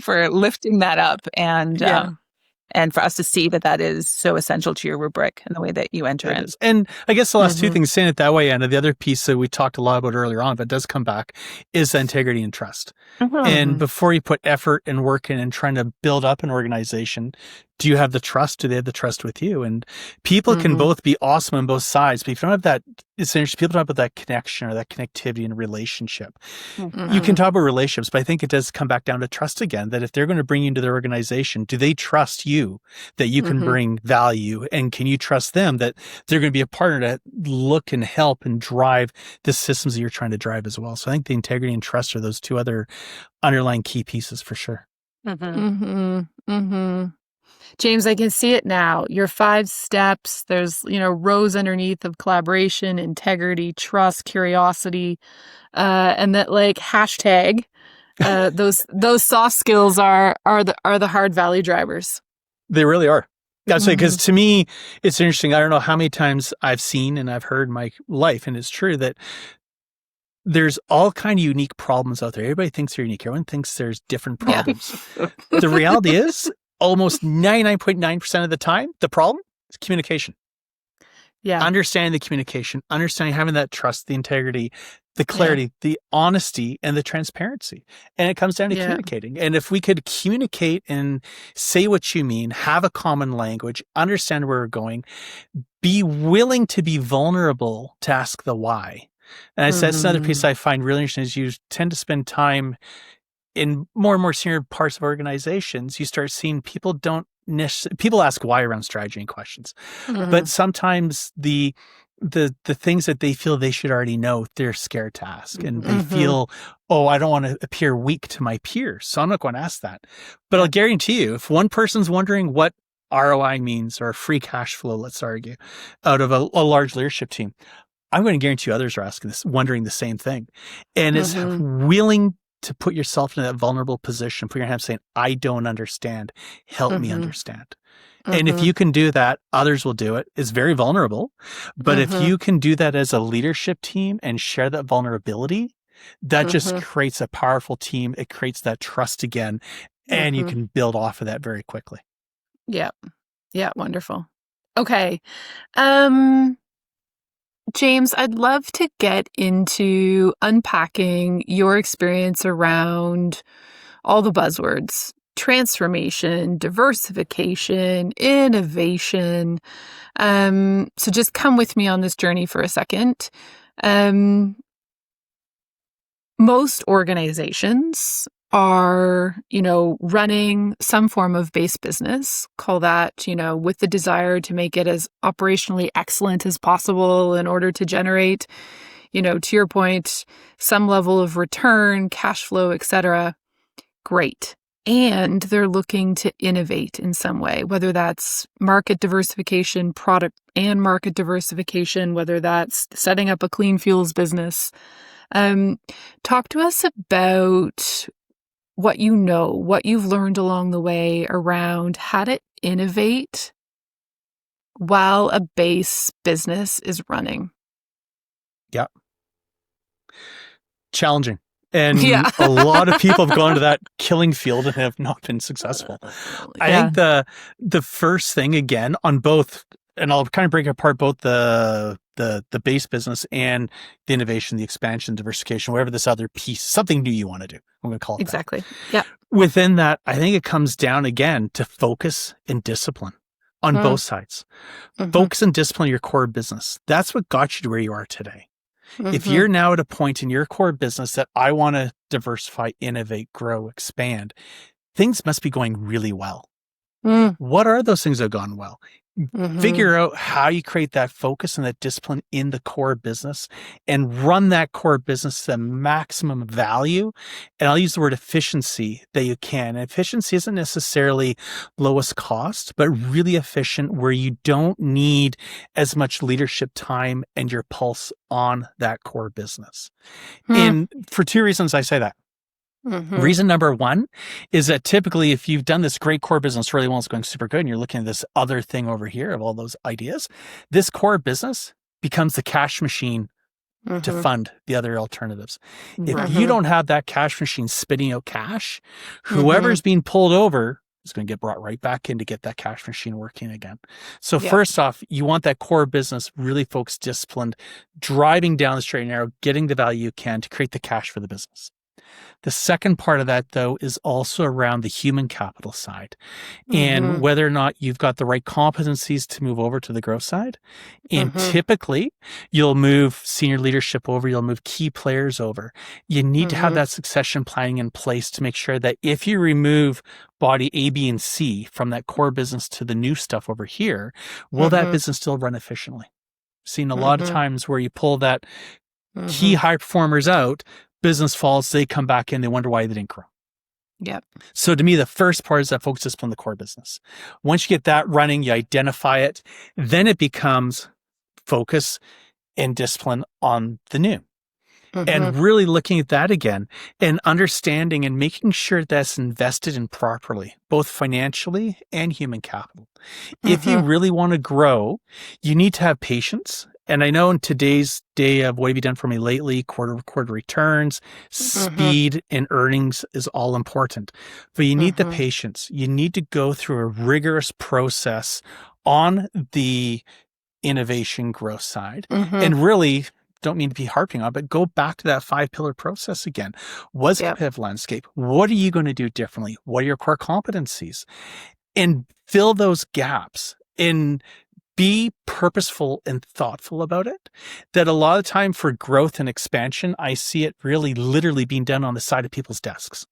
for lifting that up and for us to see that is so essential to your rubric and the way that you enter in. And I guess the last two things, saying it that way, and the other piece that we talked a lot about earlier on, but does come back, is the integrity and trust. And before you put effort and work in and trying to build up an organization, do you have the trust? Do they have the trust with you? And people can both be awesome on both sides, but if you don't have that, it's interesting, people don't have that connection or that connectivity and relationship. You can talk about relationships, but I think it does come back down to trust again, that if they're going to bring you into their organization, do they trust you that you can bring value? And can you trust them that they're going to be a partner to look and help and drive the systems that you're trying to drive as well? So I think the integrity and trust are those two other underlying key pieces for sure. James, I can see it now. Your 5 steps, there's, rows underneath of collaboration, integrity, trust, curiosity, and that hashtag, those soft skills are the hard value drivers. They really are. Yeah, so because to me, it's interesting. I don't know how many times I've seen and I've heard in my life, and it's true that there's all kind of unique problems out there. Everybody thinks they're unique. Everyone thinks there's different problems. The reality is almost 99.9% of the time, the problem is communication. Yeah. Understanding the communication, understanding, having that trust, the integrity, the clarity, the honesty, and the transparency. And it comes down to communicating. And if we could communicate and say what you mean, have a common language, understand where we're going, be willing to be vulnerable to ask the why. And I said, that's another piece I find really interesting is you tend to spend time in more and more senior parts of organizations. You start seeing people people ask why around strategy and questions, but sometimes the things that they feel they should already know, they're scared to ask, and they feel, oh, I don't want to appear weak to my peers, so I'm not going to ask that. But I'll guarantee you, if one person's wondering what ROI means or free cash flow, let's argue, out of a large leadership team, I'm going to guarantee you others are asking this, wondering the same thing, and it's willing to put yourself in that vulnerable position, put your hand saying, I don't understand. Help me understand. And if you can do that, others will do it. It's very vulnerable. But if you can do that as a leadership team and share that vulnerability, that just creates a powerful team. It creates that trust again, and you can build off of that very quickly. Yeah. Yeah. Wonderful. Okay. James, I'd love to get into unpacking your experience around all the buzzwords: transformation, diversification, innovation. So just come with me on this journey for a second. Most organizations are, running some form of base business, call that, with the desire to make it as operationally excellent as possible in order to generate, to your point, some level of return, cash flow, etc. Great. And they're looking to innovate in some way, whether that's market diversification, product and market diversification, whether that's setting up a clean fuels business. Talk to us about what what you've learned along the way around how to innovate while a base business is running. Yeah. Challenging. And a lot of people have gone to that killing field and have not been successful. I think the first thing, again, on both, and I'll kind of break apart both the base business and the innovation, the expansion, diversification, whatever this other piece, something new you want to do. I'm going to call it exactly. that. Yeah. Within that, I think it comes down again to focus and discipline on both sides. Focus and discipline your core business. That's what got you to where you are today. If you're now at a point in your core business that I want to diversify, innovate, grow, expand, things must be going really well. What are those things that have gone well? Figure out how you create that focus and that discipline in the core business and run that core business to the maximum value. And I'll use the word efficiency that you can. And efficiency isn't necessarily lowest cost, but really efficient where you don't need as much leadership time and your pulse on that core business. And for two reasons I say that. Reason number one is that typically if you've done this great core business really well, it's going super good, and you're looking at this other thing over here of all those ideas, this core business becomes the cash machine to fund the other alternatives. If you don't have that cash machine spitting out cash, whoever's being pulled over is going to get brought right back in to get that cash machine working again. So first off, you want that core business really focused, disciplined, driving down the straight and narrow, getting the value you can to create the cash for the business. The second part of that, though, is also around the human capital side and whether or not you've got the right competencies to move over to the growth side. And typically, you'll move senior leadership over, you'll move key players over. You need to have that succession planning in place to make sure that if you remove body A, B, and C from that core business to the new stuff over here, will that business still run efficiently? Seen a lot of times where you pull that key high performers out, business falls, they come back in, they wonder why they didn't grow. Yep. So to me, the first part is that focus discipline, the core business. Once you get that running, you identify it, then it becomes focus and discipline on the new. and really looking at that again and understanding and making sure that's invested in properly, both financially and human capital. If you really want to grow, you need to have patience. And I know in today's day of what have you done for me lately, quarter returns, speed and earnings is all important. But you need the patience. You need to go through a rigorous process on the innovation growth side. And really, don't mean to be harping on, but go back to that 5-pillar process again. What's the competitive landscape? What are you going to do differently? What are your core competencies? And fill those gaps and be purposeful and thoughtful about it. That a lot of time for growth and expansion, I see it really literally being done on the side of people's desks.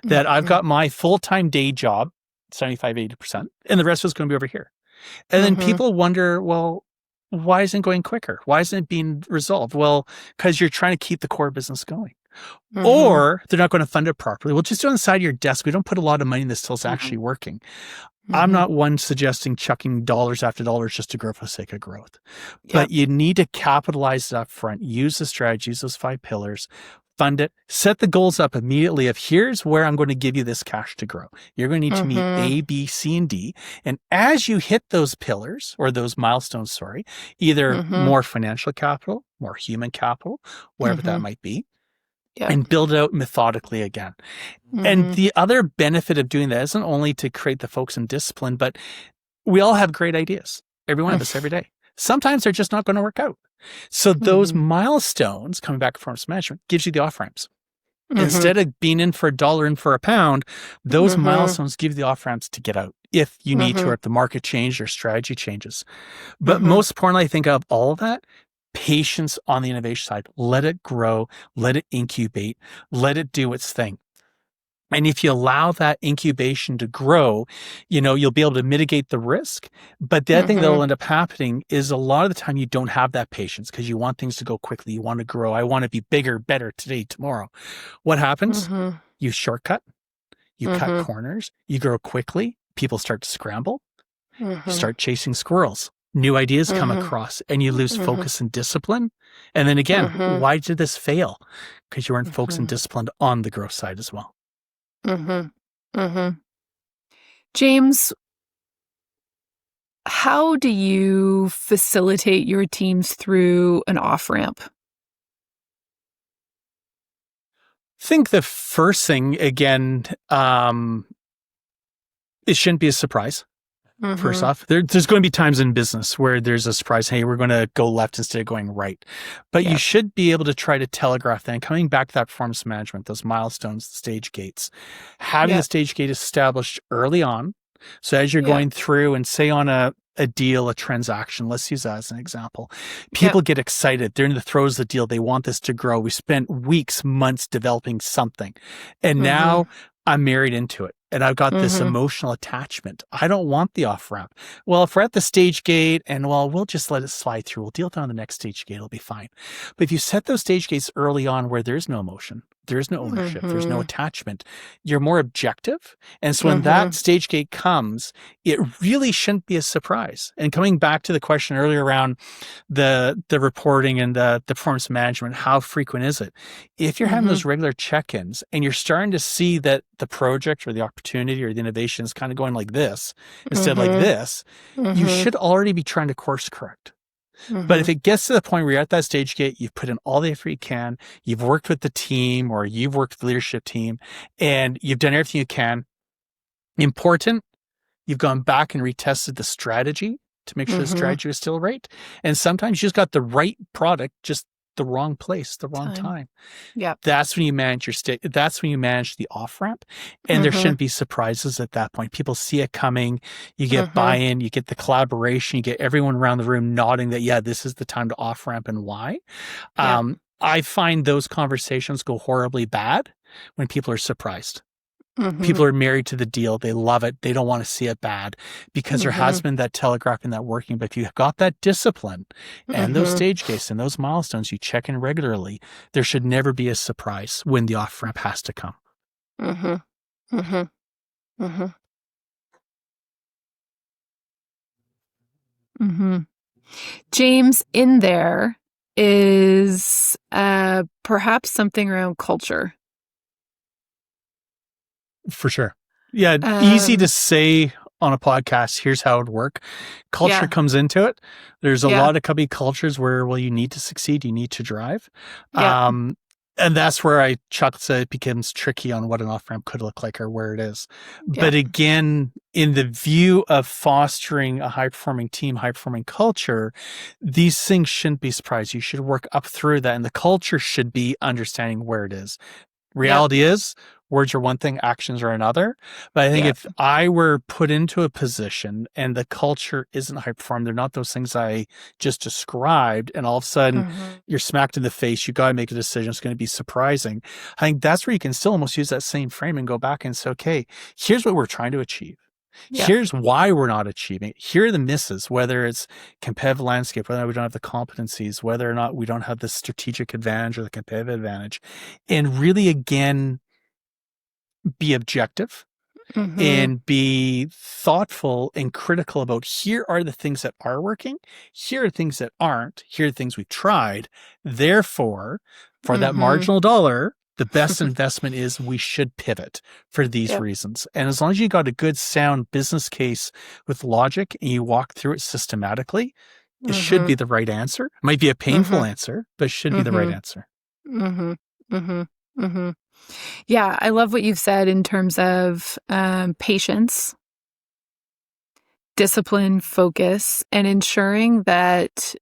That I've got my full-time day job, 75, 80%, and the rest is going to be over here. And then people wonder, well, why isn't it going quicker? Why isn't it being resolved? Well, because you're trying to keep the core business going. Or they're not going to fund it properly. Well, just do it on the side of your desk. We don't put a lot of money in this till it's actually working. I'm not one suggesting chucking dollars after dollars just to grow for the sake of growth. But you need to capitalize it up front. Use the strategies, those 5 pillars, fund it, set the goals up immediately of here's where I'm going to give you this cash to grow. You're going to need to meet A, B, C, and D. And as you hit those pillars or those milestones, either more financial capital, more human capital, whatever that might be, and build it out methodically again. And the other benefit of doing that isn't only to create the folks in discipline, but we all have great ideas. Every one of us every day. Sometimes they're just not going to work out. So those milestones, coming back to performance management, gives you the off-ramps. Instead of being in for a dollar, in for a pound, those milestones give you the off-ramps to get out if you need to, or if the market changes or strategy changes. But most importantly, I think of all of that, patience on the innovation side. Let it grow, let it incubate, let it do its thing. And if you allow that incubation to grow, you'll be able to mitigate the risk. But the other thing that will end up happening is a lot of the time you don't have that patience because you want things to go quickly. You want to grow. I want to be bigger, better today, tomorrow. What happens? You shortcut, you cut corners, you grow quickly. People start to scramble. You start chasing squirrels. New ideas come across and you lose focus and discipline. And then again, why did this fail? Because you weren't focused and disciplined on the growth side as well. James, how do you facilitate your teams through an off-ramp? I think the first thing, again, it shouldn't be a surprise. First off, there's going to be times in business where there's a surprise. Hey, we're going to go left instead of going right. But you should be able to try to telegraph that. And coming back to that performance management, those milestones, the stage gates, having the stage gate established early on. So as you're going through and say on a deal, a transaction, let's use that as an example. People get excited. They're in the throes of the deal. They want this to grow. We spent weeks, months developing something. And now I'm married into it. And I've got this emotional attachment. I don't want the off-ramp. Well, if we're at the stage gate and we'll just let it slide through. We'll deal with it on the next stage gate. It'll be fine. But if you set those stage gates early on where there's no emotion, there's no ownership, there's no attachment, you're more objective. And so when that stage gate comes, it really shouldn't be a surprise. And coming back to the question earlier around the reporting and the performance management, how frequent is it? If you're having those regular check-ins and you're starting to see that the project or the opportunity or the innovation is kind of going like this instead of like this, you should already be trying to course correct. But if it gets to the point where you're at that stage gate, you've put in all the effort you can, you've worked with the team or you've worked with the leadership team and you've done everything you can. Important, you've gone back and retested the strategy to make sure the strategy is still right. And sometimes you just got the right product, just the wrong place, the wrong time. That's when you manage your state. That's when you manage the off ramp, and there shouldn't be surprises at that point. People see it coming. You get buy-in. You get the collaboration. You get everyone around the room nodding that this is the time to off ramp and why. I find those conversations go horribly bad when people are surprised. People are married to the deal. They love it. They don't want to see it bad because there has been that telegraphing, that working. But if you've got that discipline and those stage gates and those milestones, you check in regularly, there should never be a surprise when the off-ramp has to come. James, in there, is perhaps something around culture. For sure. Yeah. Easy to say on a podcast, here's how it would work. Culture comes into it. There's a lot of company cultures where, well, you need to succeed, you need to drive. And that's where I chuckle say it becomes tricky on what an off-ramp could look like or where it is. But again, in the view of fostering a high-performing team, high-performing culture, these things shouldn't be surprised. You should work up through that, and the culture should be understanding where it is. Reality is, words are one thing, actions are another. But I think if I were put into a position and the culture isn't high performing, they're not those things I just described, and all of a sudden you're smacked in the face, you got to make a decision, it's going to be surprising. I think that's where you can still almost use that same frame and go back and say, okay, here's what we're trying to achieve. Here's why we're not achieving it. Here are the misses, whether it's competitive landscape, whether or not we don't have the competencies, whether or not we don't have the strategic advantage or the competitive advantage. And really, again, be objective and be thoughtful and critical about here are the things that are working. Here are things that aren't. Here are the things we've tried. Therefore, for that marginal dollar, the best investment is we should pivot for these reasons. And as long as you got a good sound business case with logic and you walk through it systematically, it should be the right answer. It might be a painful answer, but it should be the right answer. Yeah, I love what you've said in terms of patience, discipline, focus, and ensuring that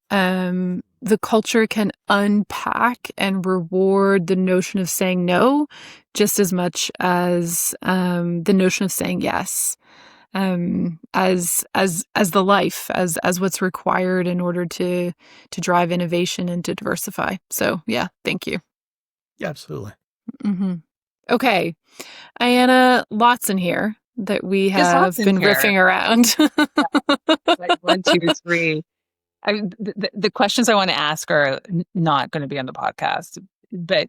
the culture can unpack and reward the notion of saying no just as much as the notion of saying yes, as the life, as what's required in order to drive innovation and to diversify. So yeah, thank you. Yeah, absolutely. Okay, Ayanna, lots in here that we have been riffing around. Like 1, 2, 3. The questions I want to ask are not going to be on the podcast, but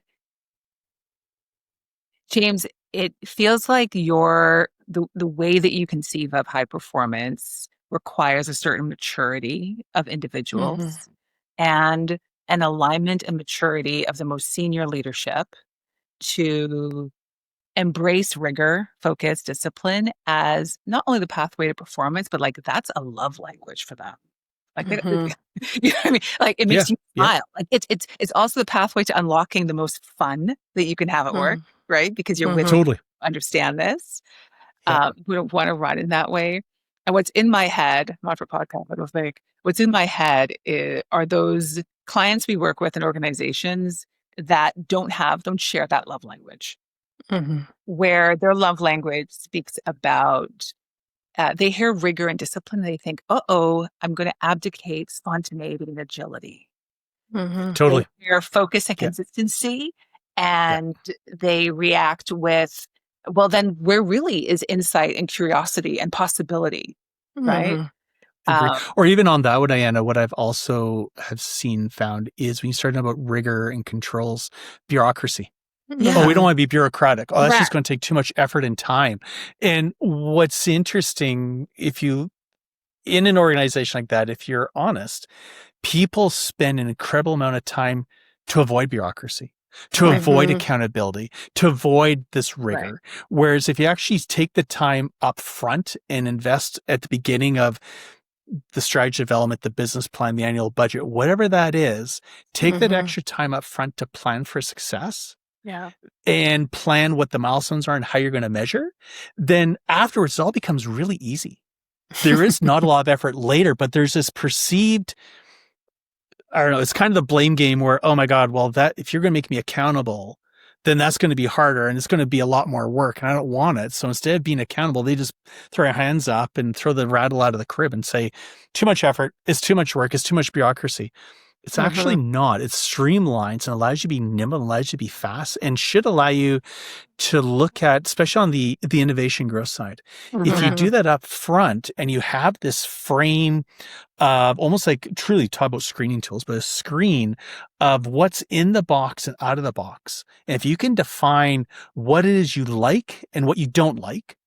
James, it feels like the way that you conceive of high performance requires a certain maturity of individuals and an alignment and maturity of the most senior leadership to embrace rigor, focus, discipline as not only the pathway to performance, but like that's a love language for them. Like, you know what I mean? Like it makes you smile. Like it's also the pathway to unlocking the most fun that you can have at work, right? Because you're with understand this. We don't want to run in that way. And what's in my head, not for podcast, but it's like what's in my head are those clients we work with in organizations that don't share that love language, where their love language speaks about they hear rigor and discipline. They think, I'm going to abdicate spontaneity and agility. Totally. They hear focus and consistency, and they react with, well, then where really is insight and curiosity and possibility, right? Or even on that one, Ayanna, what I've also have found is when you start talking about rigor and controls, bureaucracy. Oh, we don't want to be bureaucratic. Oh, that's just going to take too much effort and time. And what's interesting, in an organization like that, if you're honest, people spend an incredible amount of time to avoid bureaucracy, to avoid accountability, to avoid this rigor. Whereas if you actually take the time up front and invest at the beginning of the strategy development, the business plan, the annual budget, whatever that is, take that extra time up front to plan for success. And plan what the milestones are and how you're going to measure, then afterwards it all becomes really easy. There is not a lot of effort later, but there's this perceived, I don't know, it's kind of the blame game where, oh my God, well, that if you're going to make me accountable, then that's going to be harder and it's going to be a lot more work and I don't want it. So instead of being accountable, they just throw their hands up and throw the rattle out of the crib and say, too much effort, it's too much work, it's too much bureaucracy. It's actually not. It streamlines and allows you to be nimble and allows you to be fast and should allow you to look at, especially on the innovation growth side. If you do that up front and you have this frame of almost like truly talk about screening tools, but a screen of what's in the box and out of the box. And if you can define what it is you like and what you don't like,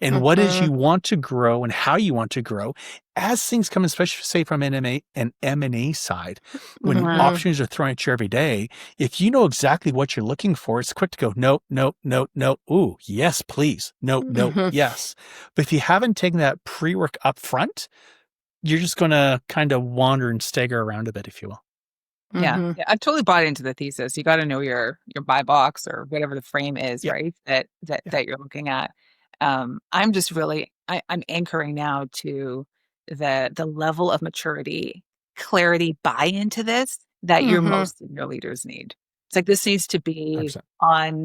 and what is you want to grow and how you want to grow as things come, especially say from an M&A side, when opportunities are thrown at you every day. If you know exactly what you're looking for, it's quick to go, nope, nope, nope, nope. Ooh, yes, please. Nope, nope, yes. But if you haven't taken that pre-work up front, you're just going to kind of wander and stagger around a bit, if you will. Yeah. I've totally bought into the thesis. You got to know your buy box or whatever the frame is, right? That you're looking at. I'm just really I'm anchoring now to the level of maturity, clarity, buy into this that your most senior leaders need. It's like this needs to be 100%. on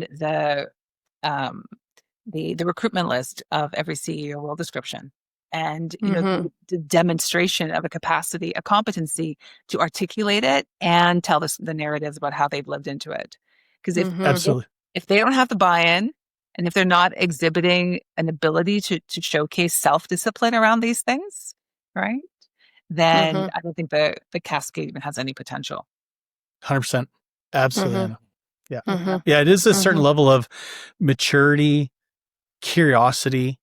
the recruitment list of every CEO role description. And the demonstration of a capacity, a competency to articulate it and tell the narratives about how they've lived into it. Because if they don't have the buy-in, and if they're not exhibiting an ability to showcase self-discipline around these things, right? Then I don't think the cascade even has any potential. 100%. Absolutely. Anna. Yeah. Yeah. It is a certain level of maturity, curiosity,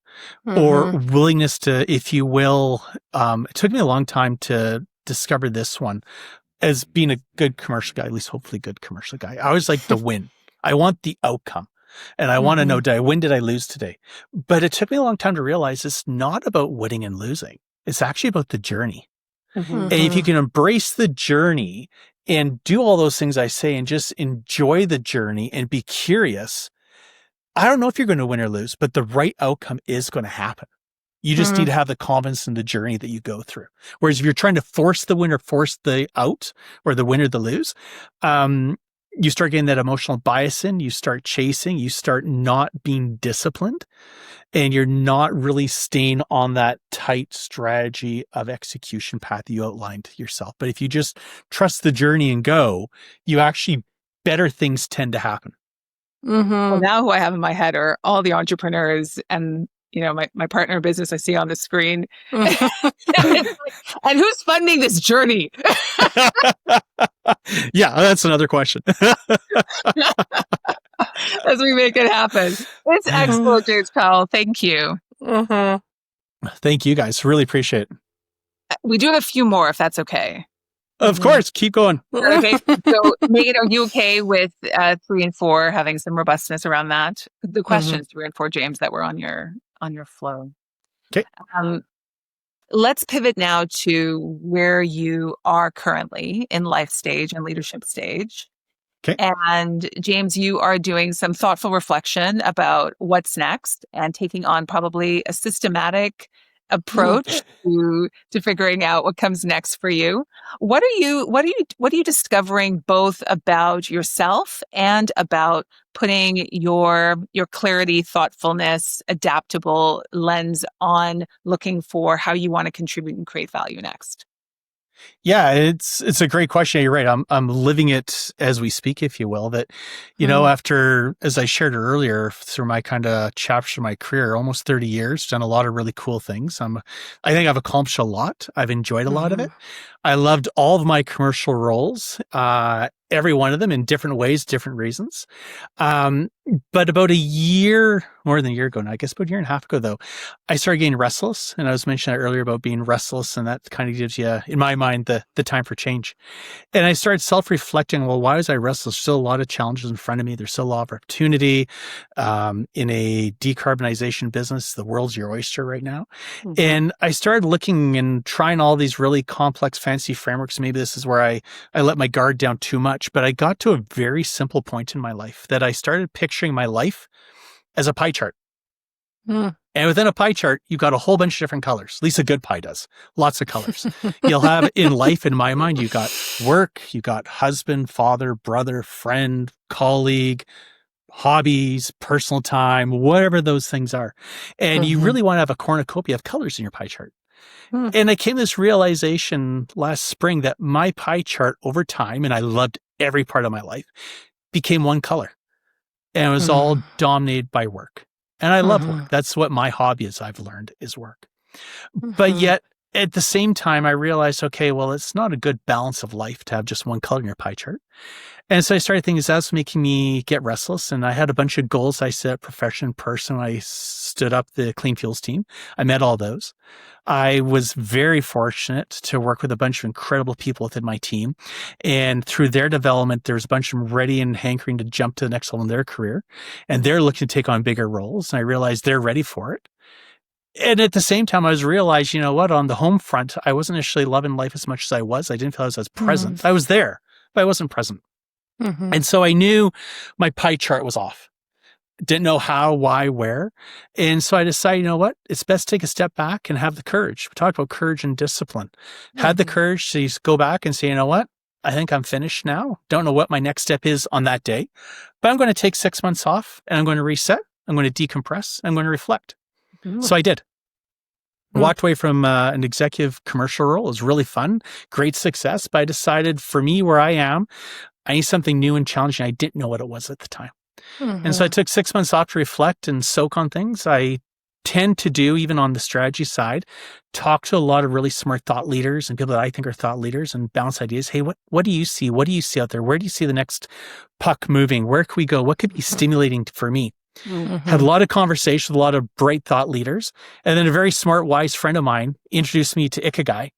or willingness to, if you will. It took me a long time to discover this one as being a good commercial guy, at least hopefully good commercial guy. I always like the win. I want the outcome. And I want to know, did I win? Did I lose today? But it took me a long time to realize it's not about winning and losing. It's actually about the journey. And if you can embrace the journey and do all those things I say and just enjoy the journey and be curious, I don't know if you're going to win or lose, but the right outcome is going to happen. You just need to have the confidence in the journey that you go through. Whereas if you're trying to force the win or force the out, or the win or the lose, you start getting that emotional bias in, you start chasing, you start not being disciplined, and you're not really staying on that tight strategy of execution path that you outlined yourself. But if you just trust the journey and go, you actually, better things tend to happen. Well, now who I have in my head are all the entrepreneurs and, my partner in business I see on the screen. And who's funding this journey? Yeah, that's another question. As we make it happen. It's excellent, James Powell. Thank you. Thank you, guys. Really appreciate it. We do have a few more, if that's okay. Of course. Keep going. Okay. So, Megan, are you okay with 3 and 4 having some robustness around that? The questions 3 and 4, James, that were on your flow. Okay. Let's pivot now to where you are currently in life stage and leadership stage. Okay. And James, you are doing some thoughtful reflection about what's next and taking on probably a systematic approach to figuring out what comes next for you. What are you discovering both about yourself and about putting your clarity, thoughtfulness, adaptable lens on looking for how you want to contribute and create value next? Yeah, it's a great question. You're right. I'm living it as we speak, if you will. That, after, as I shared earlier, through my kind of chapters of my career, almost 30 years, done a lot of really cool things. I think I've accomplished a lot. I've enjoyed a lot of it. I loved all of my commercial roles, every one of them in different ways, different reasons. But about more than a year ago now, I guess about a year and a half ago, though, I started getting restless. And I was mentioning earlier about being restless, and that kind of gives you, in my mind, the time for change. And I started self-reflecting, well, why was I restless? There's still a lot of challenges in front of me. There's still a lot of opportunity in a decarbonization business. The world's your oyster right now. And I started looking and trying all these really complex, fancy frameworks. Maybe this is where I let my guard down too much, but I got to a very simple point in my life that I started picturing my life as a pie chart. And within a pie chart, you've got a whole bunch of different colors. At least a good pie does. Lots of colors. You'll have in life, in my mind, you got work, you got husband, father, brother, friend, colleague, hobbies, personal time, whatever those things are. And you really want to have a cornucopia of colors in your pie chart. And I came to this realization last spring that my pie chart over time, and I loved every part of my life, became one color. And it was all dominated by work. And I love work. That's what my hobby is, I've learned, is work. But yet, At the same time, I realized, okay, well, it's not a good balance of life to have just one color in your pie chart. And so I started thinking, that's making me get restless. And I had a bunch of goals I set, profession, person. I stood up the clean fuels team. I met all those. I was very fortunate to work with a bunch of incredible people within my team. And through their development, there's a bunch of them ready and hankering to jump to the next level in their career. And they're looking to take on bigger roles. And I realized they're ready for it. And at the same time, I was realized, you know what, on the home front, I wasn't actually loving life as much as I was. I didn't feel as I was present. I was there, but I wasn't present. And so I knew my pie chart was off. Didn't know how, why, where. And so I decided, you know what, it's best to take a step back and have the courage. We talked about courage and discipline. Had the courage to go back and say, you know what, I think I'm finished now. Don't know what my next step is on that day, but I'm going to take 6 months off and I'm going to reset. I'm going to decompress. I'm going to reflect. So I did. I walked away from an executive commercial role. It was really fun, great success. But I decided for me, where I am, I need something new and challenging. I didn't know what it was at the time. And so I took 6 months off to reflect and soak on things. I tend to do, even on the strategy side, talk to a lot of really smart thought leaders and people that I think are thought leaders and bounce ideas. Hey, what do you see? What do you see out there? Where do you see the next puck moving? Where can we go? What could be stimulating for me? Had a lot of conversations with a lot of bright thought leaders. And then a very smart, wise friend of mine introduced me to Ikigai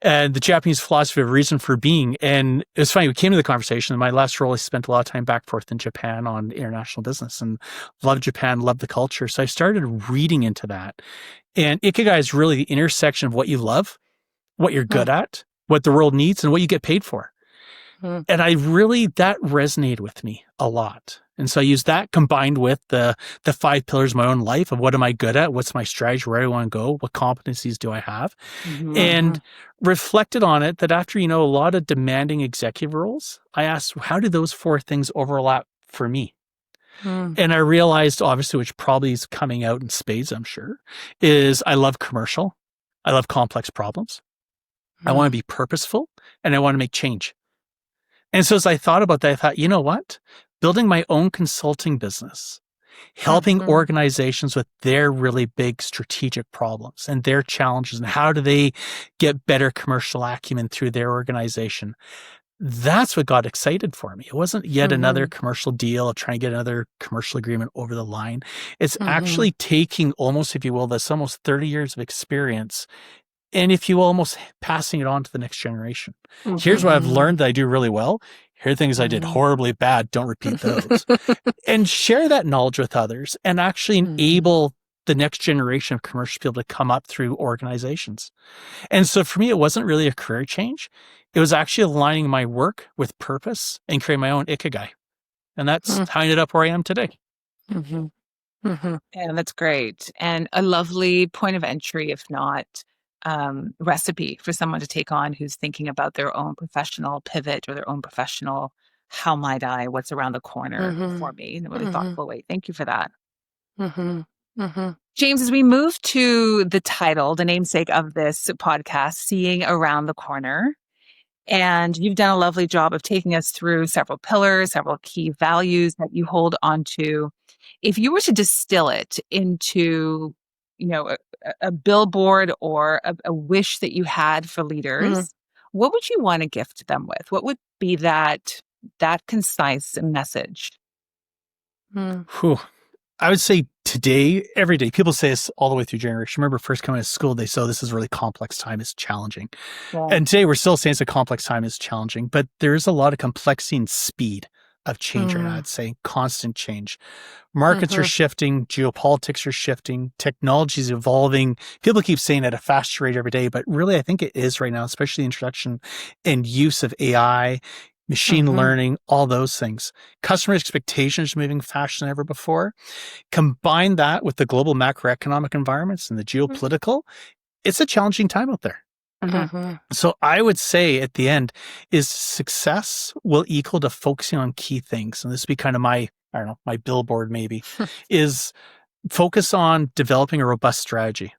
and the Japanese philosophy of reason for being. And it was funny, we came to the conversation. In my last role, I spent a lot of time back and forth in Japan on international business and loved Japan, loved the culture. So I started reading into that. And Ikigai is really the intersection of what you love, what you're good at, what the world needs, and what you get paid for. And that resonated with me a lot. And so I used that combined with the 5 pillars of my own life of what am I good at? What's my strategy? Where do I want to go? What competencies do I have? And reflected on it that after, a lot of demanding executive roles, I asked, how do those 4 things overlap for me? And I realized, obviously, which probably is coming out in spades, I'm sure, is I love commercial. I love complex problems. I want to be purposeful and I want to make change. And so as I thought about that, I thought, you know what? Building my own consulting business, helping organizations with their really big strategic problems and their challenges and how do they get better commercial acumen through their organization. That's what got excited for me. It wasn't yet another commercial deal, trying to get another commercial agreement over the line. It's actually taking almost, if you will, this almost 30 years of experience and if you will, almost passing it on to the next generation. Here's what I've learned that I do really well. Here are things I did horribly bad. Don't repeat those. And share that knowledge with others and actually enable the next generation of commercial people to come up through organizations. And so for me, it wasn't really a career change. It was actually aligning my work with purpose and creating my own Ikigai. And that's how I ended up where I am today. And that's great. And a lovely point of entry, if not recipe for someone to take on who's thinking about their own professional pivot or their own professional, how might I, what's around the corner for me in a really thoughtful way. Thank you for that. James, as we move to the title, the namesake of this podcast, Seeing Around the Corner, and you've done a lovely job of taking us through several pillars, several key values that you hold onto. If you were to distill it into, a billboard or a wish that you had for leaders, what would you want to gift them with? What would be that concise message? I would say today, every day, people say this all the way through generation. Remember first coming to school, they say, oh, this is a really complex time. It's challenging. Yeah. And today we're still saying it's a complex time. It's challenging, but there's a lot of complexity and speed of change right now. I'd say constant change. Markets are shifting. Geopolitics are shifting. Technology is evolving. People keep saying at a faster rate every day, but really I think it is right now, especially the introduction and use of AI, machine learning, all those things. Customer expectations are moving faster than ever before. Combine that with the global macroeconomic environments and the geopolitical, it's a challenging time out there. So I would say at the end is success will equal to focusing on key things. And this would be kind of my billboard maybe, is focus on developing a robust strategy,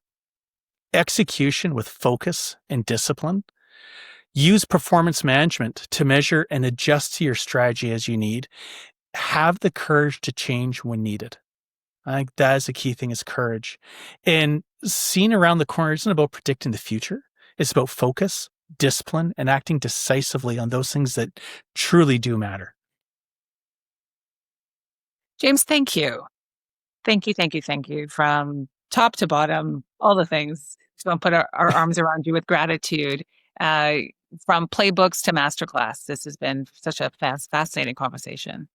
execution with focus and discipline. Use performance management to measure and adjust to your strategy as you need. Have the courage to change when needed. I think that is the key thing, is courage. And seeing around the corner isn't about predicting the future. It's about focus, discipline, and acting decisively on those things that truly do matter. James, thank you. Thank you, thank you, thank you. From top to bottom, all the things. Just want to put our arms around you with gratitude. From playbooks to masterclass, this has been such a fascinating conversation.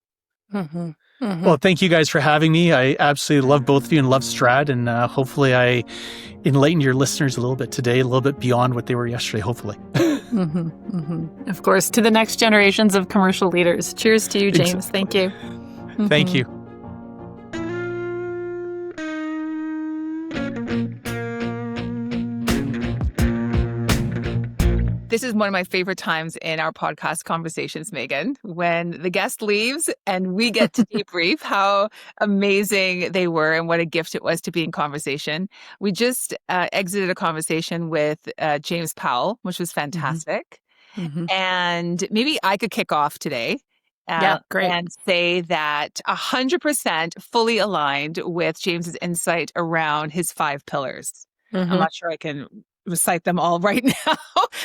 Mm-hmm. Mm-hmm. Well, thank you guys for having me. I absolutely love both of you and love Strad. And hopefully I enlightened your listeners a little bit today, a little bit beyond what they were yesterday, hopefully. Mm-hmm. Mm-hmm. Of course, to the next generations of commercial leaders. Cheers to you, James. Thank you. Thank Mm-hmm. you. This is one of my favorite times in our podcast conversations, Megan, when the guest leaves and we get to debrief how amazing they were and what a gift it was to be in conversation. We just exited a conversation with James Powell, which was fantastic. Mm-hmm. And maybe I could kick off today. Yeah, great. And say that 100% fully aligned with James's insight around his 5 pillars. Mm-hmm. I'm not sure I can recite them all right now.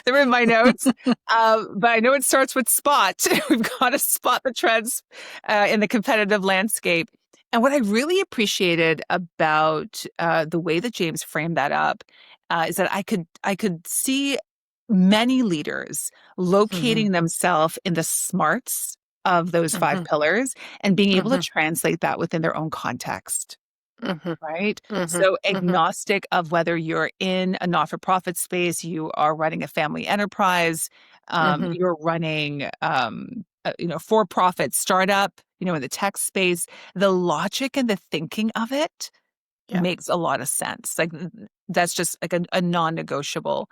They're in my notes. But I know it starts with spot. We've got to spot the trends in the competitive landscape. And what I really appreciated about the way that James framed that up is that I could see many leaders locating themselves in the smarts of those 5 pillars and being able to translate that within their own context. Right? So agnostic of whether you're in a not-for-profit space, you are running a family enterprise, you're running, for-profit startup, in the tech space, the logic and the thinking of it makes a lot of sense. Like that's just like a non-negotiable.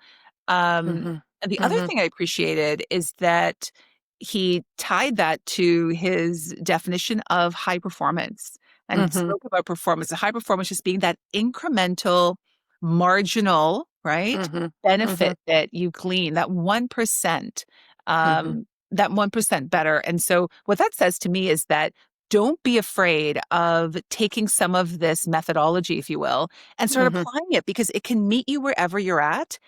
And the other thing I appreciated is that he tied that to his definition of high performance and spoke about performance. The high performance just being that incremental, marginal, right, benefit that you glean, that 1%, that 1% better. And so what that says to me is that don't be afraid of taking some of this methodology, if you will, and start applying it, because it can meet you wherever you're at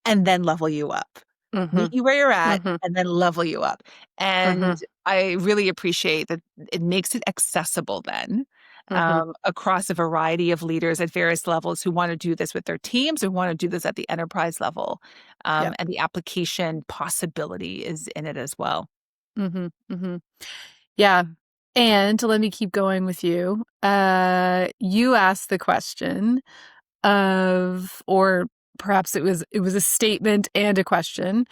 and then level you up. Meet you where you're at and then level you up. And I really appreciate that it makes it accessible then across a variety of leaders at various levels who want to do this with their teams or want to do this at the enterprise level. And the application possibility is in it as well. Yeah. And let me keep going with you. You asked the question of, or perhaps it was a statement and a question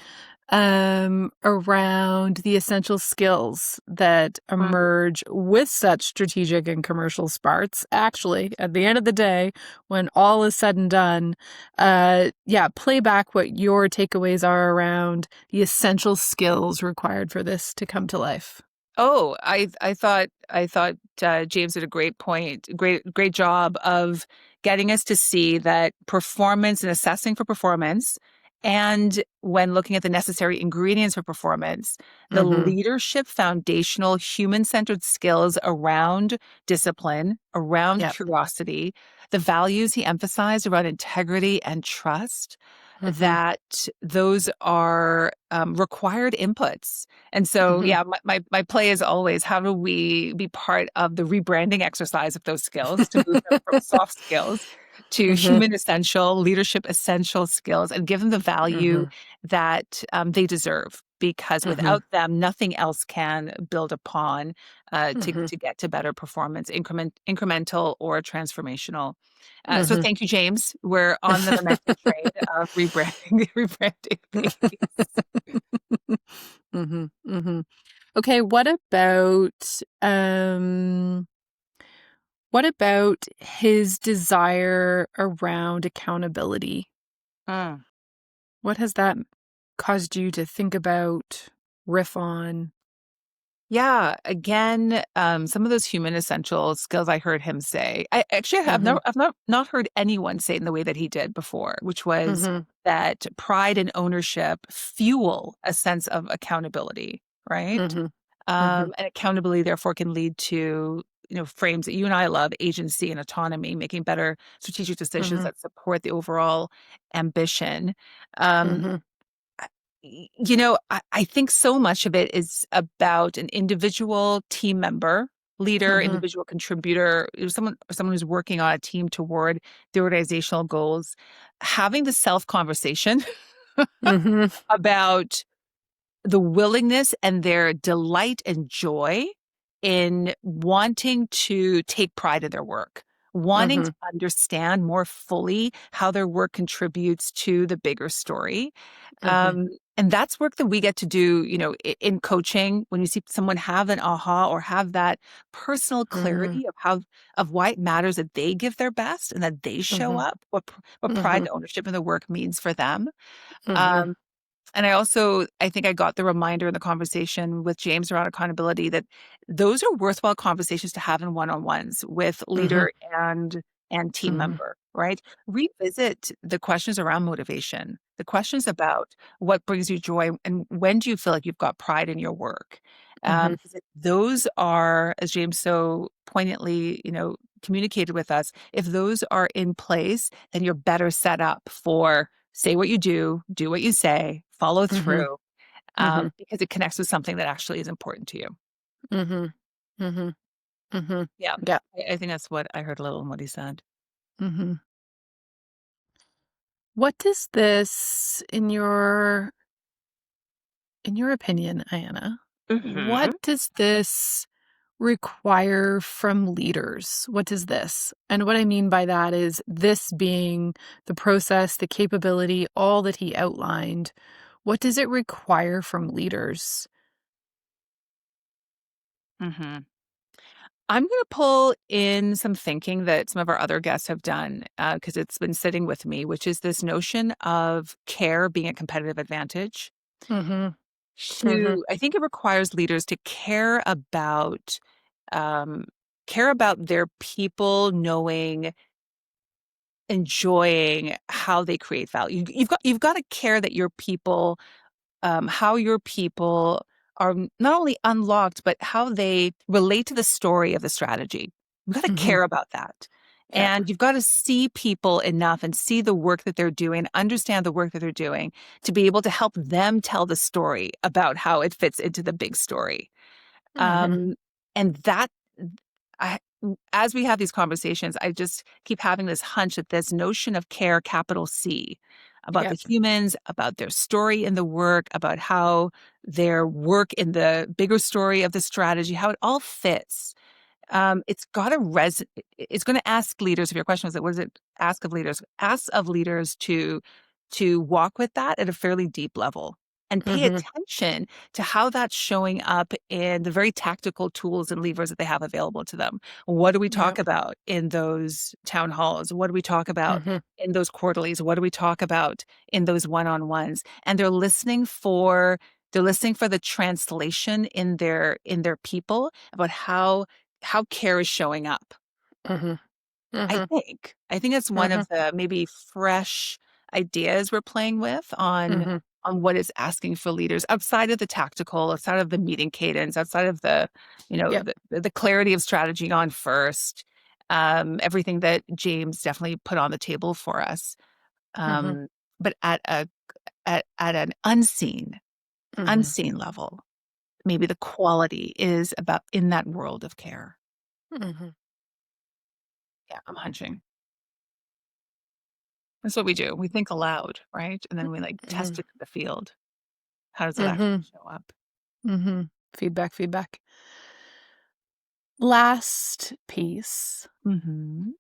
around the essential skills that emerge with such strategic and commercial sparts. Actually, at the end of the day, when all is said and done, play back what your takeaways are around the essential skills required for this to come to life. Oh, I thought James did a great point, great job of getting us to see that performance and assessing for performance, and when looking at the necessary ingredients for performance, the leadership foundational human-centered skills around discipline, around curiosity, the values he emphasized around integrity and trust, that those are required inputs. And so, my play is always, how do we be part of the rebranding exercise of those skills to move them from soft skills to human essential, leadership essential skills, and give them the value that they deserve, because without them, nothing else can build upon to get to better performance, incremental or transformational. So thank you, James. We're on the momentum train of rebranding babies. Okay, what about his desire around accountability? What has that caused you to think about, riff on? Yeah, again, some of those human essential skills I heard him say. I actually have not heard anyone say it in the way that he did before, which was that pride and ownership fuel a sense of accountability, right? And accountability, therefore, can lead to frames that you and I love: agency and autonomy, making better strategic decisions that support the overall ambition. Um, Mm-hmm. I think so much of it is about an individual team member, leader, Mm-hmm. individual contributor, someone who's working on a team toward the organizational goals, having the self conversation Mm-hmm. about the willingness and their delight and joy in wanting to take pride in their work, wanting Mm-hmm. to understand more fully how their work contributes to the bigger story. Mm-hmm. And that's work that we get to do, in coaching, when you see someone have an aha or have that personal Mm-hmm. clarity of why it matters that they give their best and that they show Mm-hmm. up, what pride Mm-hmm. and ownership in the work means for them. Mm-hmm. Um, and I think I got the reminder in the conversation with James around accountability that those are worthwhile conversations to have in one-on-ones with Mm-hmm. leader and team Mm-hmm. member, right? Revisit the questions around motivation, the questions about what brings you joy and when do you feel like you've got pride in your work? Mm-hmm. Because those are, as James so poignantly, communicated with us, if those are in place, then you're better set up for say what you do what you say, follow Mm-hmm. through, Mm-hmm. because it connects with something that actually is important to you. Mm-hmm. Mm-hmm. Mm-hmm. Yeah. Yeah. I think that's what I heard a little in what he said. Mm-hmm. What does this, in your opinion, Ayanna, what Mm-hmm. does this require from leaders? What does this? And what I mean by that is this being the process, the capability, all that he outlined. What does it require from leaders? Mm-hmm. I'm going to pull in some thinking that some of our other guests have done because it's been sitting with me, which is this notion of care being a competitive advantage. Mm-hmm. Mm-hmm. I think it requires leaders to um, care about their people knowing, enjoying how they create value. You've got to care that your people, how your people are not only unlocked, but how they relate to the story of the strategy. You've got to Mm-hmm. care about that. Yeah. And you've got to see people enough and see the work that they're doing, understand the work that they're doing to be able to help them tell the story about how it fits into the big story. Mm-hmm. And that, I, as we have these conversations, I just keep having this hunch that this notion of care, capital C, about Yeah. the humans, about their story in the work, about how their work in the bigger story of the strategy, how it all fits. It's got to it's going to ask leaders, if your question was, what does it ask of leaders? Ask of leaders to walk with that at a fairly deep level and pay Mm-hmm. attention to how that's showing up in the very tactical tools and levers that they have available to them. What do we Yeah. talk about in those town halls? What do we talk about Mm-hmm. in those quarterlies? What do we talk about in those one-on-ones? And they're listening for the translation in their people about how care is showing up. Mm-hmm. I Mm-hmm. think. I think it's one Mm-hmm. of the maybe fresh ideas we're playing with on Mm-hmm. what is asking for leaders outside of the tactical, outside of the meeting cadence, outside of Yeah. the clarity of strategy on first. Everything that James definitely put on the table for us. Mm-hmm. But at an Mm-hmm. unseen level, maybe the quality is about in that world of care. Mm-hmm. Yeah, I'm hunching. That's what we do. We think aloud, right? And then we Mm-hmm. test it in the field. How does it actually Mm-hmm. show up? Mm-hmm. Feedback. Last piece. Mm-hmm.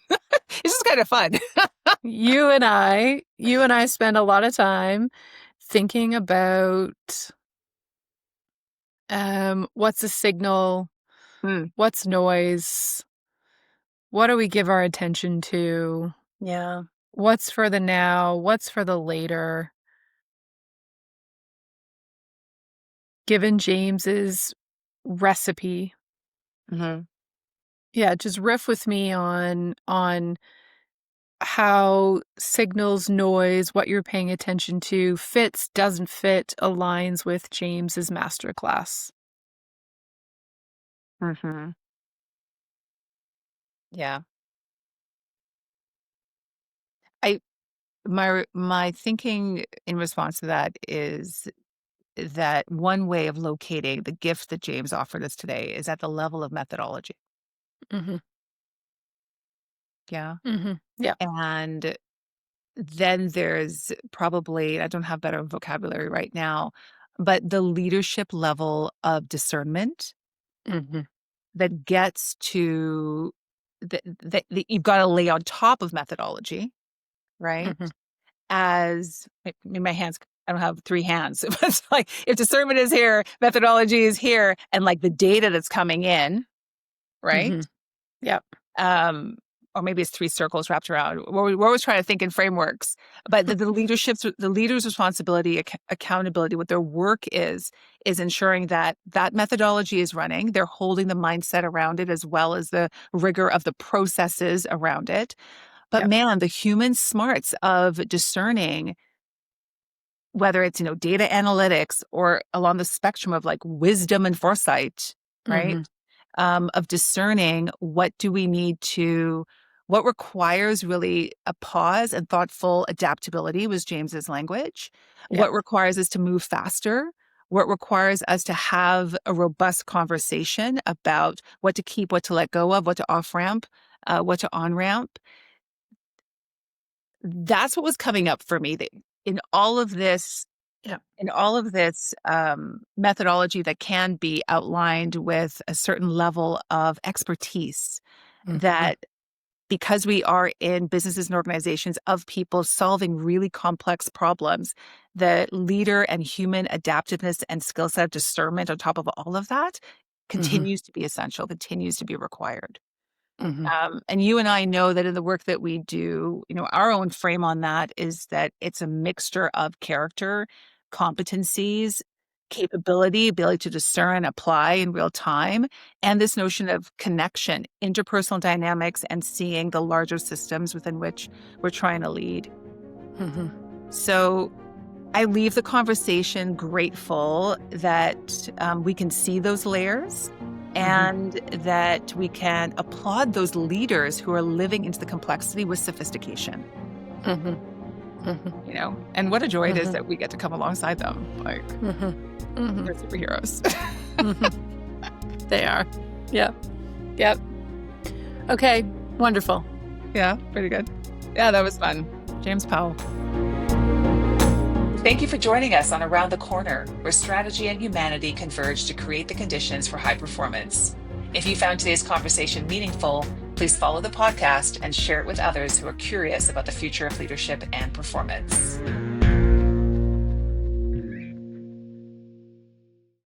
This is kind of fun. You and I spend a lot of time thinking about what's a signal, Hmm. what's noise, what do we give our attention to, Yeah. what's for the now, what's for the later. Given James's recipe, Mm-hmm. yeah, just riff with me on how signals, noise, what you're paying attention to fits, doesn't fit, aligns with James's masterclass. Mm-hmm. Yeah. My thinking in response to that is that one way of locating the gift that James offered us today is at the level of methodology. Mm-hmm. Yeah. Mm-hmm. Yeah. And then there's probably, I don't have better vocabulary right now, but the leadership level of discernment Mm-hmm. that gets to that you've got to lay on top of methodology, right? Mm-hmm. As my hands, I don't have three hands. But it's like if discernment is here, methodology is here, and like the data that's coming in, right? Mm-hmm. Yep. Or maybe it's three circles wrapped around. We're always trying to think in frameworks, but the leader's responsibility, accountability, what their work is ensuring that that methodology is running. They're holding the mindset around it as well as the rigor of the processes around it. But Yep. man, the human smarts of discerning, whether it's, data analytics or along the spectrum of like wisdom and foresight, right? Of discerning what requires really a pause and thoughtful adaptability was James's language. Yep. What requires us to move faster, what requires us to have a robust conversation about what to keep, what to let go of, what to off ramp, what to on ramp. That's what was coming up for me in all of this. Yeah. In all of this methodology that can be outlined with a certain level of expertise, that because we are in businesses and organizations of people solving really complex problems, the leader and human adaptiveness and skill set of discernment on top of all of that continues to be essential, continues to be required. And you and I know that in the work that we do, our own frame on that is that it's a mixture of character, competencies, capability, ability to discern, apply in real time, and this notion of connection, interpersonal dynamics, and seeing the larger systems within which we're trying to lead. So I leave the conversation grateful that we can see those layers and that we can applaud those leaders who are living into the complexity with sophistication. And what a joy it is that we get to come alongside them. Like, they're superheroes. They are. Yep. Okay. Wonderful. Yeah, pretty good. Yeah, that was fun. James Powell. Thank you for joining us on Around the Corner, where strategy and humanity converge to create the conditions for high performance. If you found today's conversation meaningful, please follow the podcast and share it with others who are curious about the future of leadership and performance.